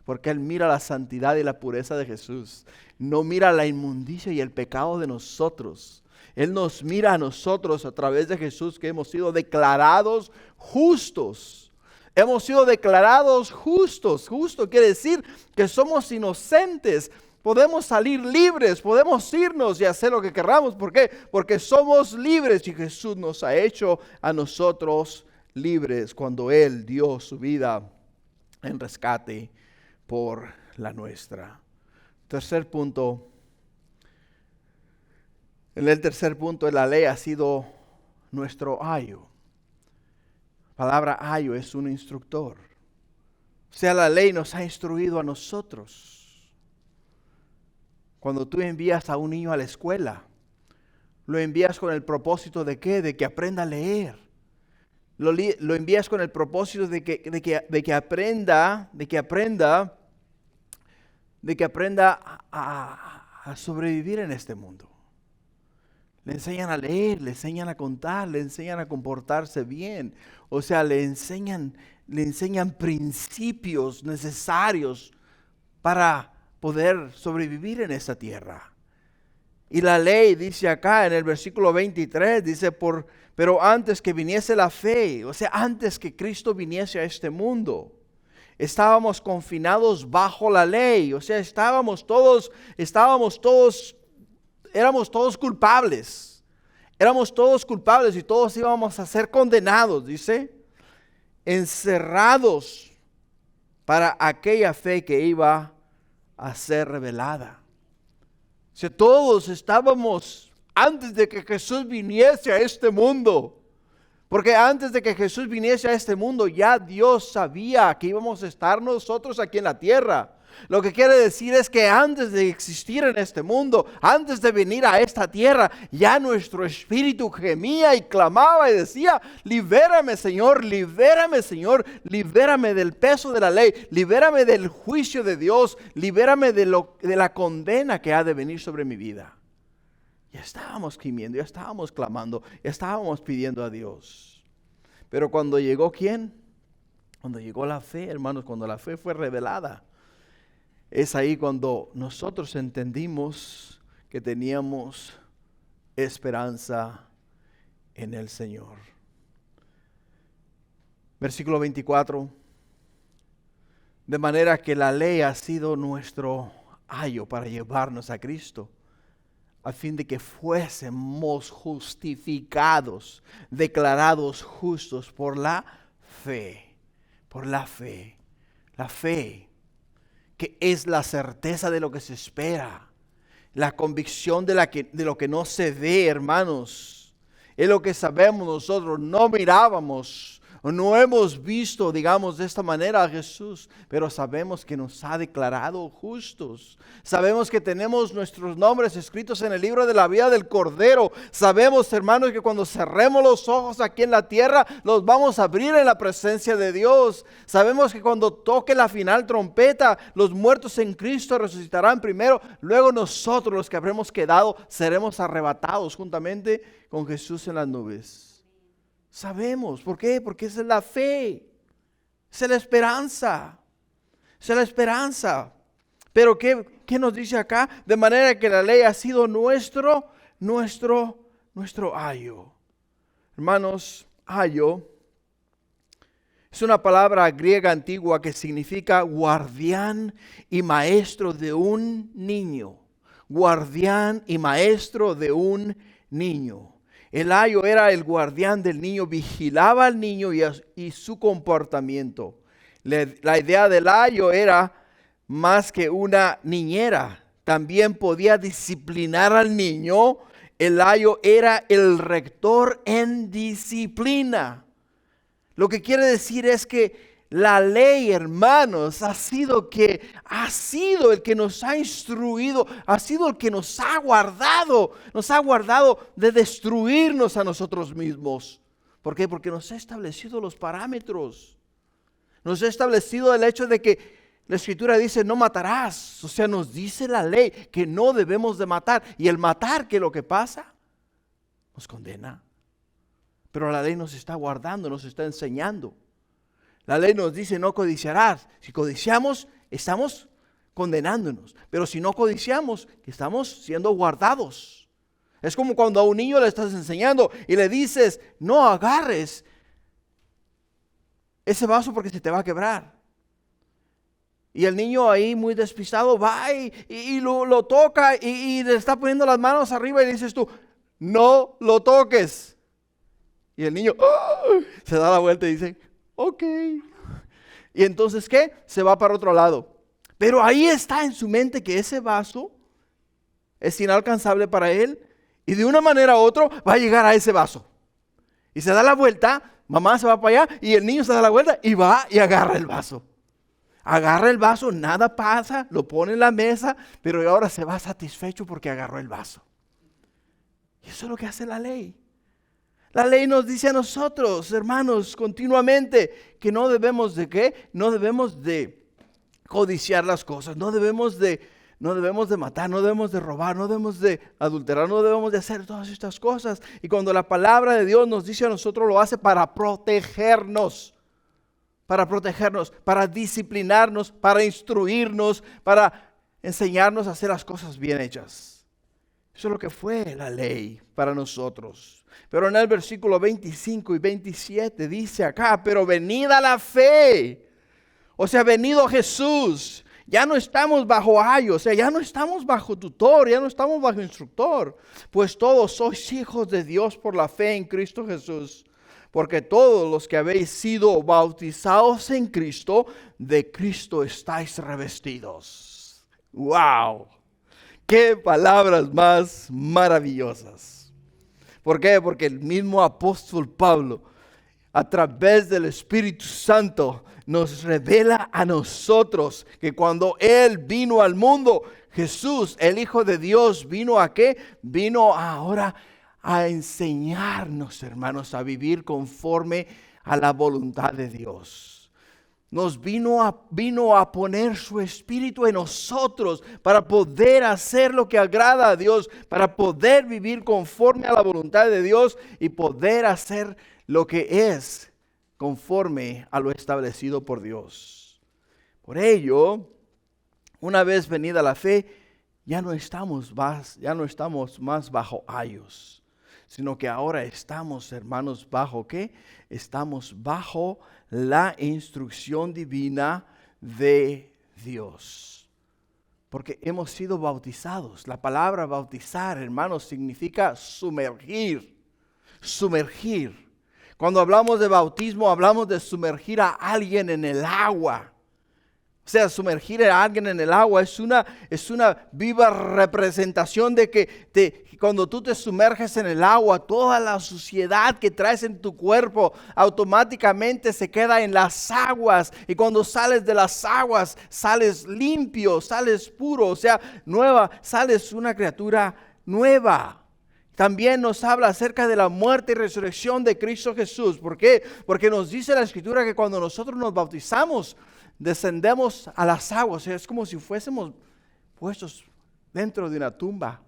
Porque Él mira la santidad y la pureza de Jesús. No mira la inmundicia y el pecado de nosotros. Él nos mira a nosotros a través de Jesús que hemos sido declarados justos. Hemos sido declarados justos. Justo quiere decir que somos inocentes. Podemos salir libres, podemos irnos y hacer lo que queramos. ¿Por qué? Porque somos libres y Jesús nos ha hecho a nosotros libres cuando Él dio su vida en rescate por la nuestra. Tercer punto. En el tercer punto, la ley ha sido nuestro ayo. La palabra ayo es un instructor. O sea, la ley nos ha instruido a nosotros. Cuando tú envías a un niño a la escuela, lo envías con el propósito de ¿qué? De que aprenda a leer. Lo envías con el propósito de que aprenda a sobrevivir en este mundo. Le enseñan a leer, le enseñan a contar, le enseñan a comportarse bien. O sea, le enseñan principios necesarios para poder sobrevivir en esta tierra. Y la ley dice acá en el versículo 23, dice, pero antes que viniese la fe, o sea, antes que Cristo viniese a este mundo, estábamos confinados bajo la ley. O sea, éramos todos culpables. Éramos todos culpables y todos íbamos a ser condenados, dice, encerrados para aquella fe que iba a ser revelada. O sea, todos estábamos antes de que Jesús viniese a este mundo. Porque antes de que Jesús viniese a este mundo, ya Dios sabía que íbamos a estar nosotros aquí en la tierra. Lo que quiere decir es que antes de existir en este mundo, antes de venir a esta tierra, ya nuestro espíritu gemía y clamaba y decía: libérame, Señor, libérame, Señor, libérame del peso de la ley, libérame del juicio de Dios, libérame de la condena que ha de venir sobre mi vida. Ya estábamos gimiendo, ya estábamos clamando, ya estábamos pidiendo a Dios. Pero cuando llegó, ¿quién? Cuando llegó la fe, hermanos, cuando la fe fue revelada, es ahí cuando nosotros entendimos que teníamos esperanza en el Señor. Versículo 24. De manera que la ley ha sido nuestro ayo para llevarnos a Cristo, a fin de que fuésemos justificados, declarados justos por la fe. Por la fe. La fe, que es la certeza de lo que se espera, la convicción de lo que no se ve, hermanos. Es lo que sabemos nosotros, no mirábamos, no hemos visto, digamos, de esta manera a Jesús, pero sabemos que nos ha declarado justos. Sabemos que tenemos nuestros nombres escritos en el libro de la vida del Cordero. Sabemos, hermanos, que cuando cerremos los ojos aquí en la tierra, los vamos a abrir en la presencia de Dios. Sabemos que cuando toque la final trompeta, los muertos en Cristo resucitarán primero. Luego nosotros, los que habremos quedado, seremos arrebatados juntamente con Jesús en las nubes. Sabemos, ¿por qué? Porque esa es la fe, esa es la esperanza, esa es la esperanza. Pero ¿qué nos dice acá? De manera que la ley ha sido nuestro ayo. Hermanos, ayo es una palabra griega antigua que significa guardián y maestro de un niño. Guardián y maestro de un niño. El ayo era el guardián del niño, vigilaba al niño y su comportamiento. La idea del ayo era más que una niñera. También podía disciplinar al niño. El ayo era el rector en disciplina. Lo que quiere decir es que la ley, hermanos, ha sido el que nos ha instruido, ha sido el que nos ha guardado de destruirnos a nosotros mismos. ¿Por qué? Porque nos ha establecido los parámetros. Nos ha establecido el hecho de que la Escritura dice: no matarás. O sea, nos dice la ley que no debemos de matar. Y el matar, ¿qué es lo que pasa? Nos condena. Pero la ley nos está guardando, nos está enseñando. La ley nos dice: no codiciarás. Si codiciamos, estamos condenándonos. Pero si no codiciamos, estamos siendo guardados. Es como cuando a un niño le estás enseñando y le dices: no agarres ese vaso porque se te va a quebrar. Y el niño ahí muy despistado va y lo toca y le está poniendo las manos arriba y dices tú: no lo toques. Y el niño se da la vuelta y dice: ok. Y entonces, ¿qué? Se va para otro lado. Pero ahí está en su mente que ese vaso es inalcanzable para él. Y de una manera u otra va a llegar a ese vaso. Y se da la vuelta, mamá se va para allá y el niño se da la vuelta y va y agarra el vaso. Agarra el vaso, nada pasa, lo pone en la mesa, pero ahora se va satisfecho porque agarró el vaso. Y eso es lo que hace la ley. La ley nos dice a nosotros, hermanos, continuamente que no debemos de ¿qué? No debemos de codiciar las cosas, no debemos de matar, no debemos de robar, no debemos de adulterar, no debemos de hacer todas estas cosas. Y cuando la palabra de Dios nos dice a nosotros, lo hace para protegernos, para disciplinarnos, para instruirnos, para enseñarnos a hacer las cosas bien hechas. Eso es lo que fue la ley para nosotros. Pero en el versículo 25 y 27 dice acá: pero venida la fe, o sea, venido Jesús, ya no estamos bajo ayo, o sea, ya no estamos bajo tutor, ya no estamos bajo instructor, pues todos sois hijos de Dios por la fe en Cristo Jesús. Porque todos los que habéis sido bautizados en Cristo, de Cristo estáis revestidos. ¡Wow! ¡Qué palabras más maravillosas! ¿Por qué? Porque el mismo apóstol Pablo a través del Espíritu Santo, nos revela a nosotros que cuando Él vino al mundo, Jesús, el Hijo de Dios, ¿vino a qué? Vino ahora a enseñarnos, hermanos, a vivir conforme a la voluntad de Dios. Nos vino a poner su Espíritu en nosotros para poder hacer lo que agrada a Dios, para poder vivir conforme a la voluntad de Dios y poder hacer lo que es conforme a lo establecido por Dios. Por ello, una vez venida la fe, ya no estamos más bajo ayos, sino que ahora estamos, hermanos, ¿bajo qué? Estamos bajo la instrucción divina de Dios. Porque hemos sido bautizados. La palabra bautizar, hermanos, significa sumergir. Sumergir. Cuando hablamos de bautismo, hablamos de sumergir a alguien en el agua. O sea, sumergir a alguien en el agua es una viva representación de que cuando tú te sumerges en el agua, toda la suciedad que traes en tu cuerpo automáticamente se queda en las aguas. Y cuando sales de las aguas, sales limpio, sales puro, o sea, nueva, sales una criatura nueva. También nos habla acerca de la muerte y resurrección de Cristo Jesús. ¿Por qué? Porque nos dice la Escritura que cuando nosotros nos bautizamos, descendemos a las aguas. Es como si fuésemos puestos dentro de una tumba.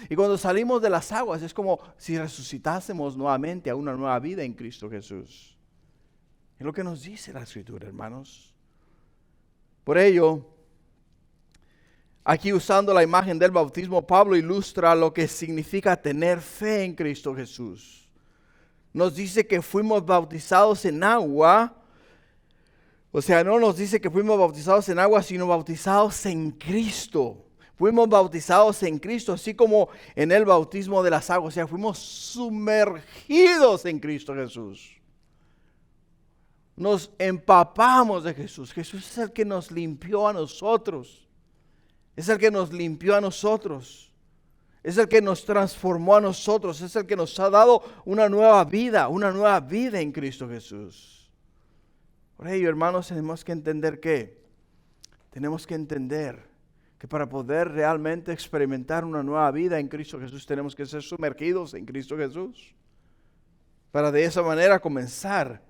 Y cuando salimos de las aguas es como si resucitásemos nuevamente a una nueva vida en Cristo Jesús. Es lo que nos dice la Escritura, hermanos. Por ello, aquí usando la imagen del bautismo, Pablo ilustra lo que significa tener fe en Cristo Jesús. Nos dice que fuimos bautizados en agua. O sea, no nos dice que fuimos bautizados en agua, sino bautizados en Cristo. Fuimos bautizados en Cristo, así como en el bautismo de las aguas. O sea, fuimos sumergidos en Cristo Jesús. Nos empapamos de Jesús. Jesús es el que nos limpió a nosotros. Es el que nos limpió a nosotros. Es el que nos transformó a nosotros. Es el que nos ha dado una nueva vida en Cristo Jesús. Por ello, hermanos, tenemos que entender que para poder realmente experimentar una nueva vida en Cristo Jesús, tenemos que ser sumergidos en Cristo Jesús. Para de esa manera comenzar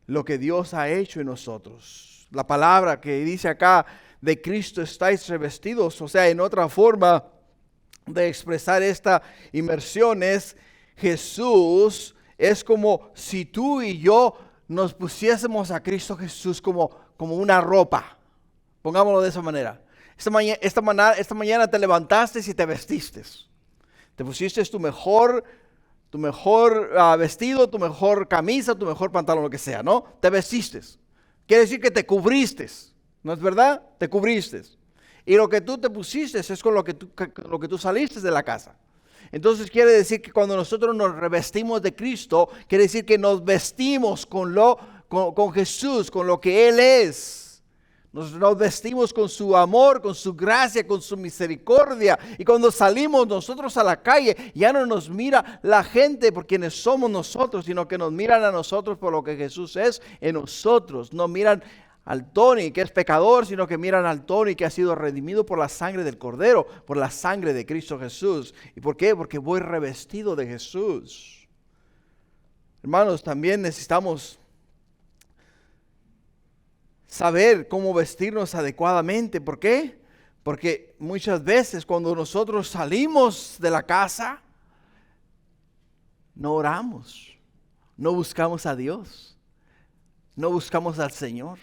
lo que Dios ha hecho en nosotros. La palabra que dice acá, de Cristo estáis revestidos, o sea, en otra forma de expresar esta inmersión es Jesús, es como si tú y yo nos pusiésemos a Cristo Jesús como una ropa. Pongámoslo de esa manera. Esta mañana te levantaste y te vestiste. Te pusiste tu mejor vestido, tu mejor camisa, tu mejor pantalón, lo que sea, ¿no? Te vestiste. Quiere decir que te cubriste. ¿No es verdad? Te cubriste. Y lo que tú te pusiste es con lo que tú saliste de la casa. Entonces quiere decir que cuando nosotros nos revestimos de Cristo, quiere decir que nos vestimos con Jesús, con lo que Él es. Nos vestimos con su amor, con su gracia, con su misericordia. Y cuando salimos nosotros a la calle, ya no nos mira la gente por quienes somos nosotros, sino que nos miran a nosotros por lo que Jesús es en nosotros. No miran al Tony que es pecador, sino que miran al Tony que ha sido redimido por la sangre del Cordero, por la sangre de Cristo Jesús. ¿Y por qué? Porque voy revestido de Jesús. Hermanos, también necesitamos saber cómo vestirnos adecuadamente. ¿Por qué? Porque muchas veces cuando nosotros salimos de la casa, no oramos, no buscamos a Dios, no buscamos al Señor.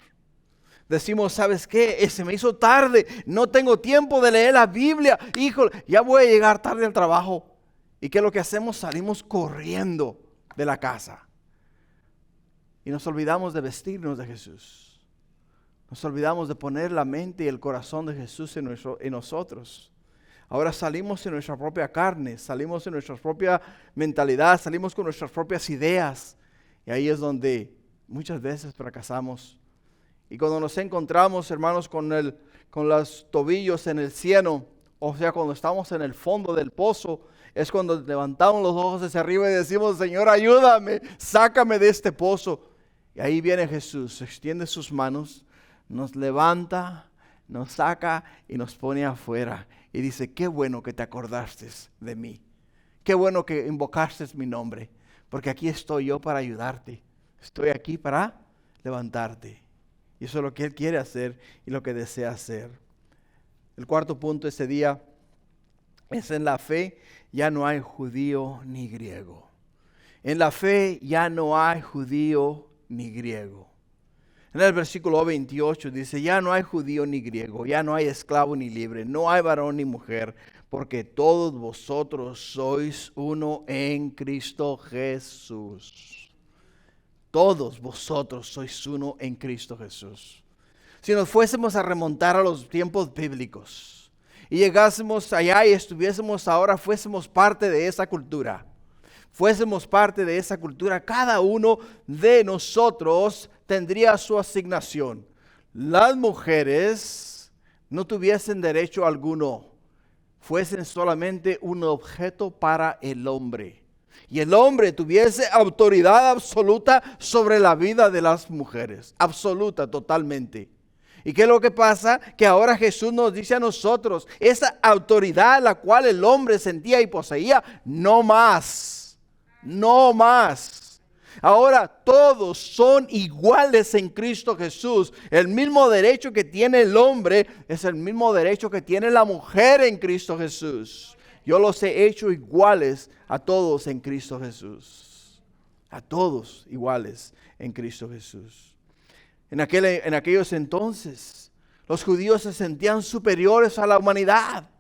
Decimos, ¿sabes qué? Se me hizo tarde, no tengo tiempo de leer la Biblia. Híjole, ya voy a llegar tarde al trabajo. ¿Y qué es lo que hacemos? Salimos corriendo de la casa. Y nos olvidamos de vestirnos de Jesús. Nos olvidamos de poner la mente y el corazón de Jesús en nosotros. Ahora salimos en nuestra propia carne, salimos en nuestra propia mentalidad, salimos con nuestras propias ideas. Y ahí es donde muchas veces fracasamos. Y cuando nos encontramos, hermanos, con los tobillos en el cieno, o sea, cuando estamos en el fondo del pozo, es cuando levantamos los ojos hacia arriba y decimos, Señor, ayúdame, sácame de este pozo. Y ahí viene Jesús, extiende sus manos, nos levanta, nos saca y nos pone afuera. Y dice, qué bueno que te acordaste de mí. Qué bueno que invocaste mi nombre, porque aquí estoy yo para ayudarte. Estoy aquí para levantarte. Y eso es lo que Él quiere hacer y lo que desea hacer. El cuarto punto ese día es: en la fe ya no hay judío ni griego. En la fe ya no hay judío ni griego. En el versículo 28 dice, ya no hay judío ni griego, ya no hay esclavo ni libre, no hay varón ni mujer, porque todos vosotros sois uno en Cristo Jesús. Todos vosotros sois uno en Cristo Jesús. Si nos fuésemos a remontar a los tiempos bíblicos y llegásemos allá y estuviésemos ahora, fuésemos parte de esa cultura. Fuésemos parte de esa cultura, cada uno de nosotros tendría su asignación. Las mujeres no tuviesen derecho alguno, fuesen solamente un objeto para el hombre. Y el hombre tuviese autoridad absoluta sobre la vida de las mujeres, absoluta, totalmente. ¿Y qué es lo que pasa? Que ahora Jesús nos dice a nosotros, esa autoridad la cual el hombre sentía y poseía, no más. No más. Ahora todos son iguales en Cristo Jesús. El mismo derecho que tiene el hombre es el mismo derecho que tiene la mujer en Cristo Jesús. Yo los he hecho iguales a todos en Cristo Jesús. A todos iguales en Cristo Jesús. En aquellos entonces, los judíos se sentían superiores a la humanidad.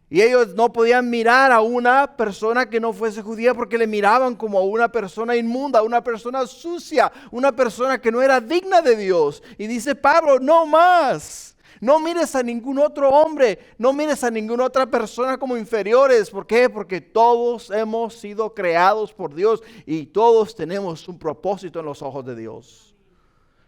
Y ellos no podían mirar a una persona que no fuese judía porque le miraban como a una persona inmunda, una persona sucia, una persona que no era digna de Dios. Y dice Pablo, no más. No mires a ningún otro hombre, no mires a ninguna otra persona como inferiores. ¿Por qué? Porque todos hemos sido creados por Dios y todos tenemos un propósito en los ojos de Dios.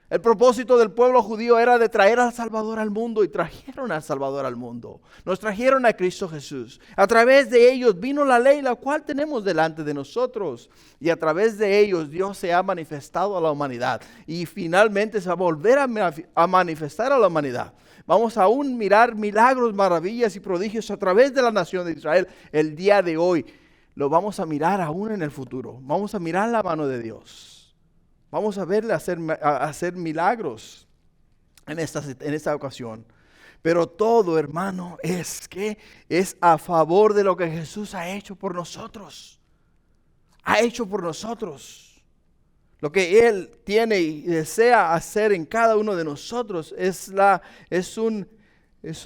El propósito del pueblo judío era de traer al Salvador al mundo, y trajeron al Salvador al mundo. Nos trajeron a Cristo Jesús. A través de ellos vino la ley, la cual tenemos delante de nosotros. Y a través de ellos Dios se ha manifestado a la humanidad. Y finalmente se va a volver a manifestar a la humanidad. Vamos aún a mirar milagros, maravillas y prodigios a través de la nación de Israel el día de hoy. Lo vamos a mirar aún en el futuro. Vamos a mirar la mano de Dios. Vamos a verle hacer milagros en esta ocasión. Pero todo, hermano, es a favor de lo que Jesús ha hecho por nosotros. Ha hecho por nosotros. Lo que Él tiene y desea hacer en cada uno de nosotros es un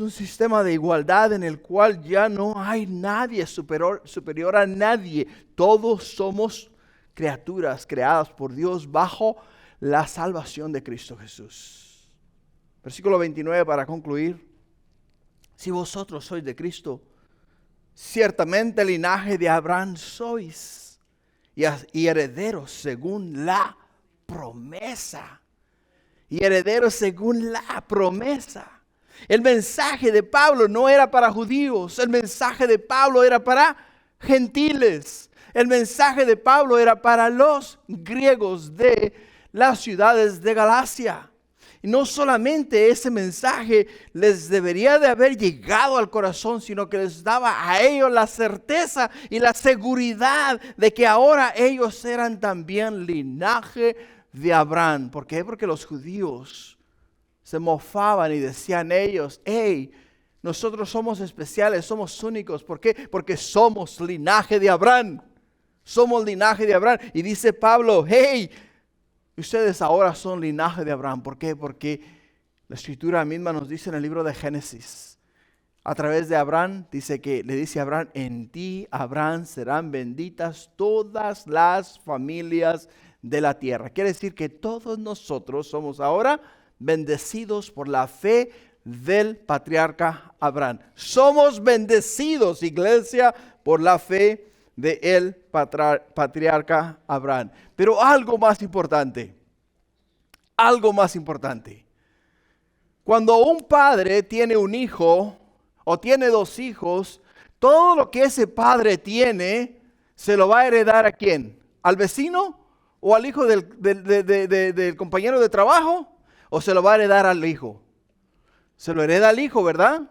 sistema de igualdad en el cual ya no hay nadie superior a nadie. Todos somos criaturas creadas por Dios bajo la salvación de Cristo Jesús. Versículo 29 para concluir. Si vosotros sois de Cristo, ciertamente linaje de Abraham sois y herederos según la promesa. Y herederos según la promesa. El mensaje de Pablo no era para judíos, el mensaje de Pablo era para gentiles. El mensaje de Pablo era para los griegos de las ciudades de Galacia. Y no solamente ese mensaje les debería de haber llegado al corazón, sino que les daba a ellos la certeza y la seguridad de que ahora ellos eran también linaje de Abraham. ¿Por qué? Porque los judíos se mofaban y decían ellos, hey, nosotros somos especiales, somos únicos. ¿Por qué? Porque somos linaje de Abraham. Somos linaje de Abraham. Y dice Pablo, hey, ustedes ahora son linaje de Abraham. ¿Por qué? Porque la escritura misma nos dice en el libro de Génesis, a través de Abraham, le dice a Abraham, en ti, Abraham, serán benditas todas las familias de la tierra. Quiere decir que todos nosotros somos ahora bendecidos por la fe del patriarca Abraham. Somos bendecidos, iglesia, por la fe del patriarca Abraham. Pero algo más importante. Cuando un padre tiene un hijo o tiene dos hijos, Todo lo que ese padre tiene, ¿se lo va a heredar a quién? ¿Al vecino? ¿O al hijo del compañero de trabajo? ¿O se lo va a heredar al hijo? Se lo hereda al hijo, ¿verdad?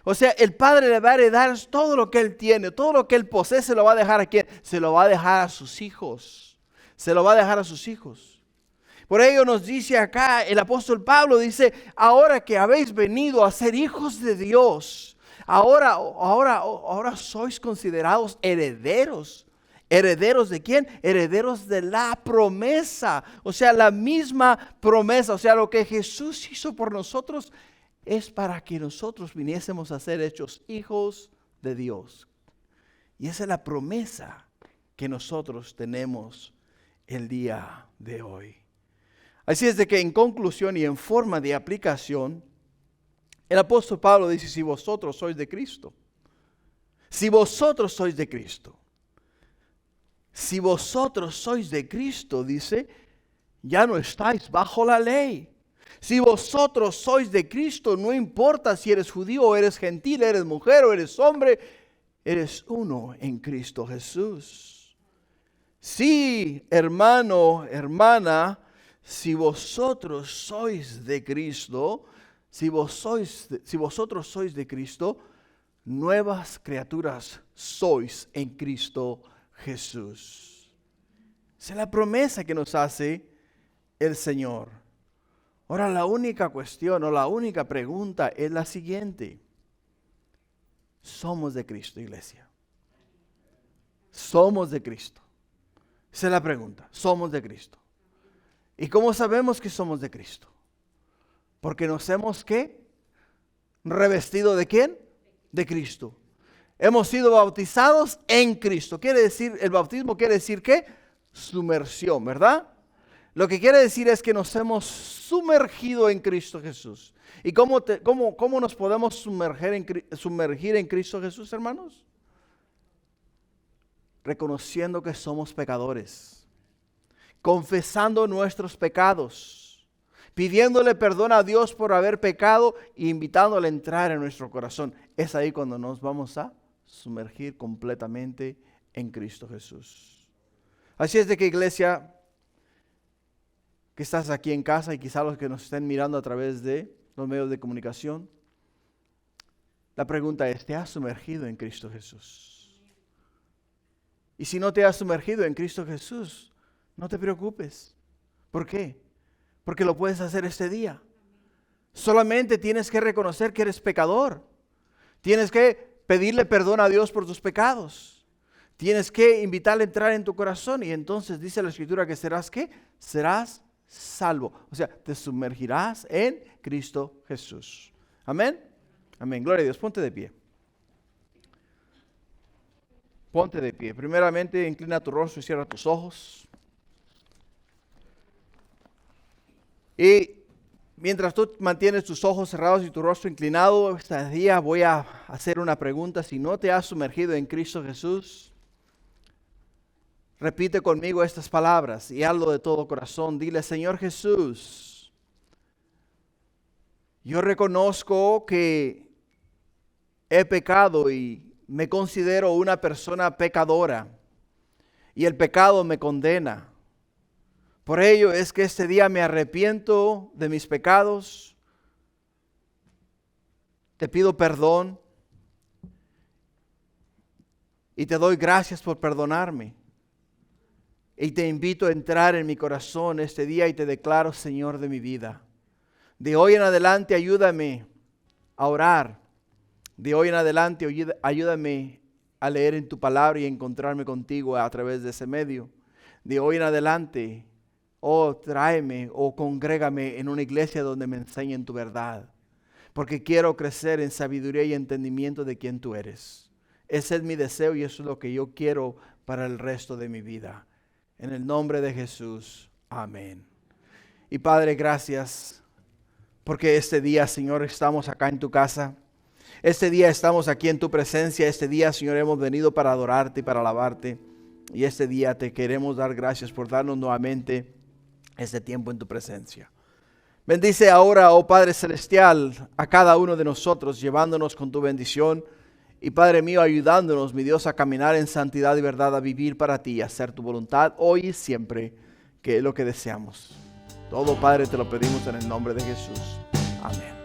O sea, el padre le va a heredar todo lo que él tiene, todo lo que él posee, se lo va a dejar a quién? Se lo va a dejar a sus hijos. Se lo va a dejar a sus hijos. Por ello nos dice acá el apóstol Pablo, dice, ahora que habéis venido a ser hijos de Dios, ahora sois considerados herederos. ¿Herederos de quién? Herederos de la promesa. O sea, la misma promesa. O sea, lo que Jesús hizo por nosotros es para que nosotros viniésemos a ser hechos hijos de Dios. Y esa es la promesa que nosotros tenemos el día de hoy. Así es de que en conclusión y en forma de aplicación, el apóstol Pablo dice, si vosotros sois de Cristo, si vosotros sois de Cristo, si vosotros sois de Cristo, dice, ya no estáis bajo la ley. Si vosotros sois de Cristo, no importa si eres judío o eres gentil, eres mujer o eres hombre, eres uno en Cristo Jesús. Sí, hermano, hermana, si vosotros sois de Cristo, si vosotros sois de Cristo, nuevas criaturas sois en Cristo Jesús. Esa es la promesa que nos hace el Señor. Ahora la única cuestión o la única pregunta es la siguiente. ¿Somos de Cristo, iglesia? ¿Somos de Cristo? Esa es la pregunta. ¿Somos de Cristo? ¿Y cómo sabemos que somos de Cristo? Porque nos hemos, ¿qué? ¿Revestido de quién? De Cristo. Hemos sido bautizados en Cristo. Quiere decir, el bautismo quiere decir ¿qué? Sumersión, ¿verdad? Lo que quiere decir es que nos hemos sumergido en Cristo Jesús. ¿Y cómo nos podemos sumergir en Cristo Jesús, hermanos? Reconociendo que somos pecadores, confesando nuestros pecados, pidiéndole perdón a Dios por haber pecado e invitándole a entrar en nuestro corazón. Es ahí cuando nos vamos a sumergir completamente en Cristo Jesús. Así es de que, iglesia, que estás aquí en casa y quizá los que nos estén mirando a través de los medios de comunicación, la pregunta es, ¿te has sumergido en Cristo Jesús? Y si no te has sumergido en Cristo Jesús, no te preocupes. ¿Por qué? Porque lo puedes hacer este día. Solamente tienes que reconocer que eres pecador. Tienes que pedirle perdón a Dios por tus pecados. Tienes que invitarle a entrar en tu corazón y entonces dice la Escritura que serás ¿qué? Serás salvo. O sea, te sumergirás en Cristo Jesús. Amén. Amén. Gloria a Dios. Ponte de pie. Ponte de pie. Primeramente, inclina tu rostro y cierra tus ojos. Y mientras tú mantienes tus ojos cerrados y tu rostro inclinado, este día voy a hacer una pregunta. Si no te has sumergido en Cristo Jesús, repite conmigo estas palabras y hazlo de todo corazón. Dile, Señor Jesús, yo reconozco que he pecado y me considero una persona pecadora y el pecado me condena. Por ello es que este día me arrepiento de mis pecados, te pido perdón y te doy gracias por perdonarme. Y te invito a entrar en mi corazón este día y te declaro Señor de mi vida. De hoy en adelante ayúdame a orar. De hoy en adelante ayúdame a leer en tu palabra y encontrarme contigo a través de ese medio. De hoy en adelante, tráeme o congrégame en una iglesia donde me enseñen tu verdad. Porque quiero crecer en sabiduría y entendimiento de quién tú eres. Ese es mi deseo y eso es lo que yo quiero para el resto de mi vida. En el nombre de Jesús. Amén. Y Padre, gracias porque este día, Señor, estamos acá en tu casa. Este día estamos aquí en tu presencia. Este día, Señor, hemos venido para adorarte y para alabarte. Y este día te queremos dar gracias por darnos nuevamente este tiempo en tu presencia. Bendice ahora, oh Padre Celestial, a cada uno de nosotros, llevándonos con tu bendición Y Padre mío, ayudándonos, mi Dios, a caminar en santidad y verdad, a vivir para ti, a hacer tu voluntad hoy y siempre, que es lo que deseamos. Todo, Padre, te lo pedimos en el nombre de Jesús. Amén.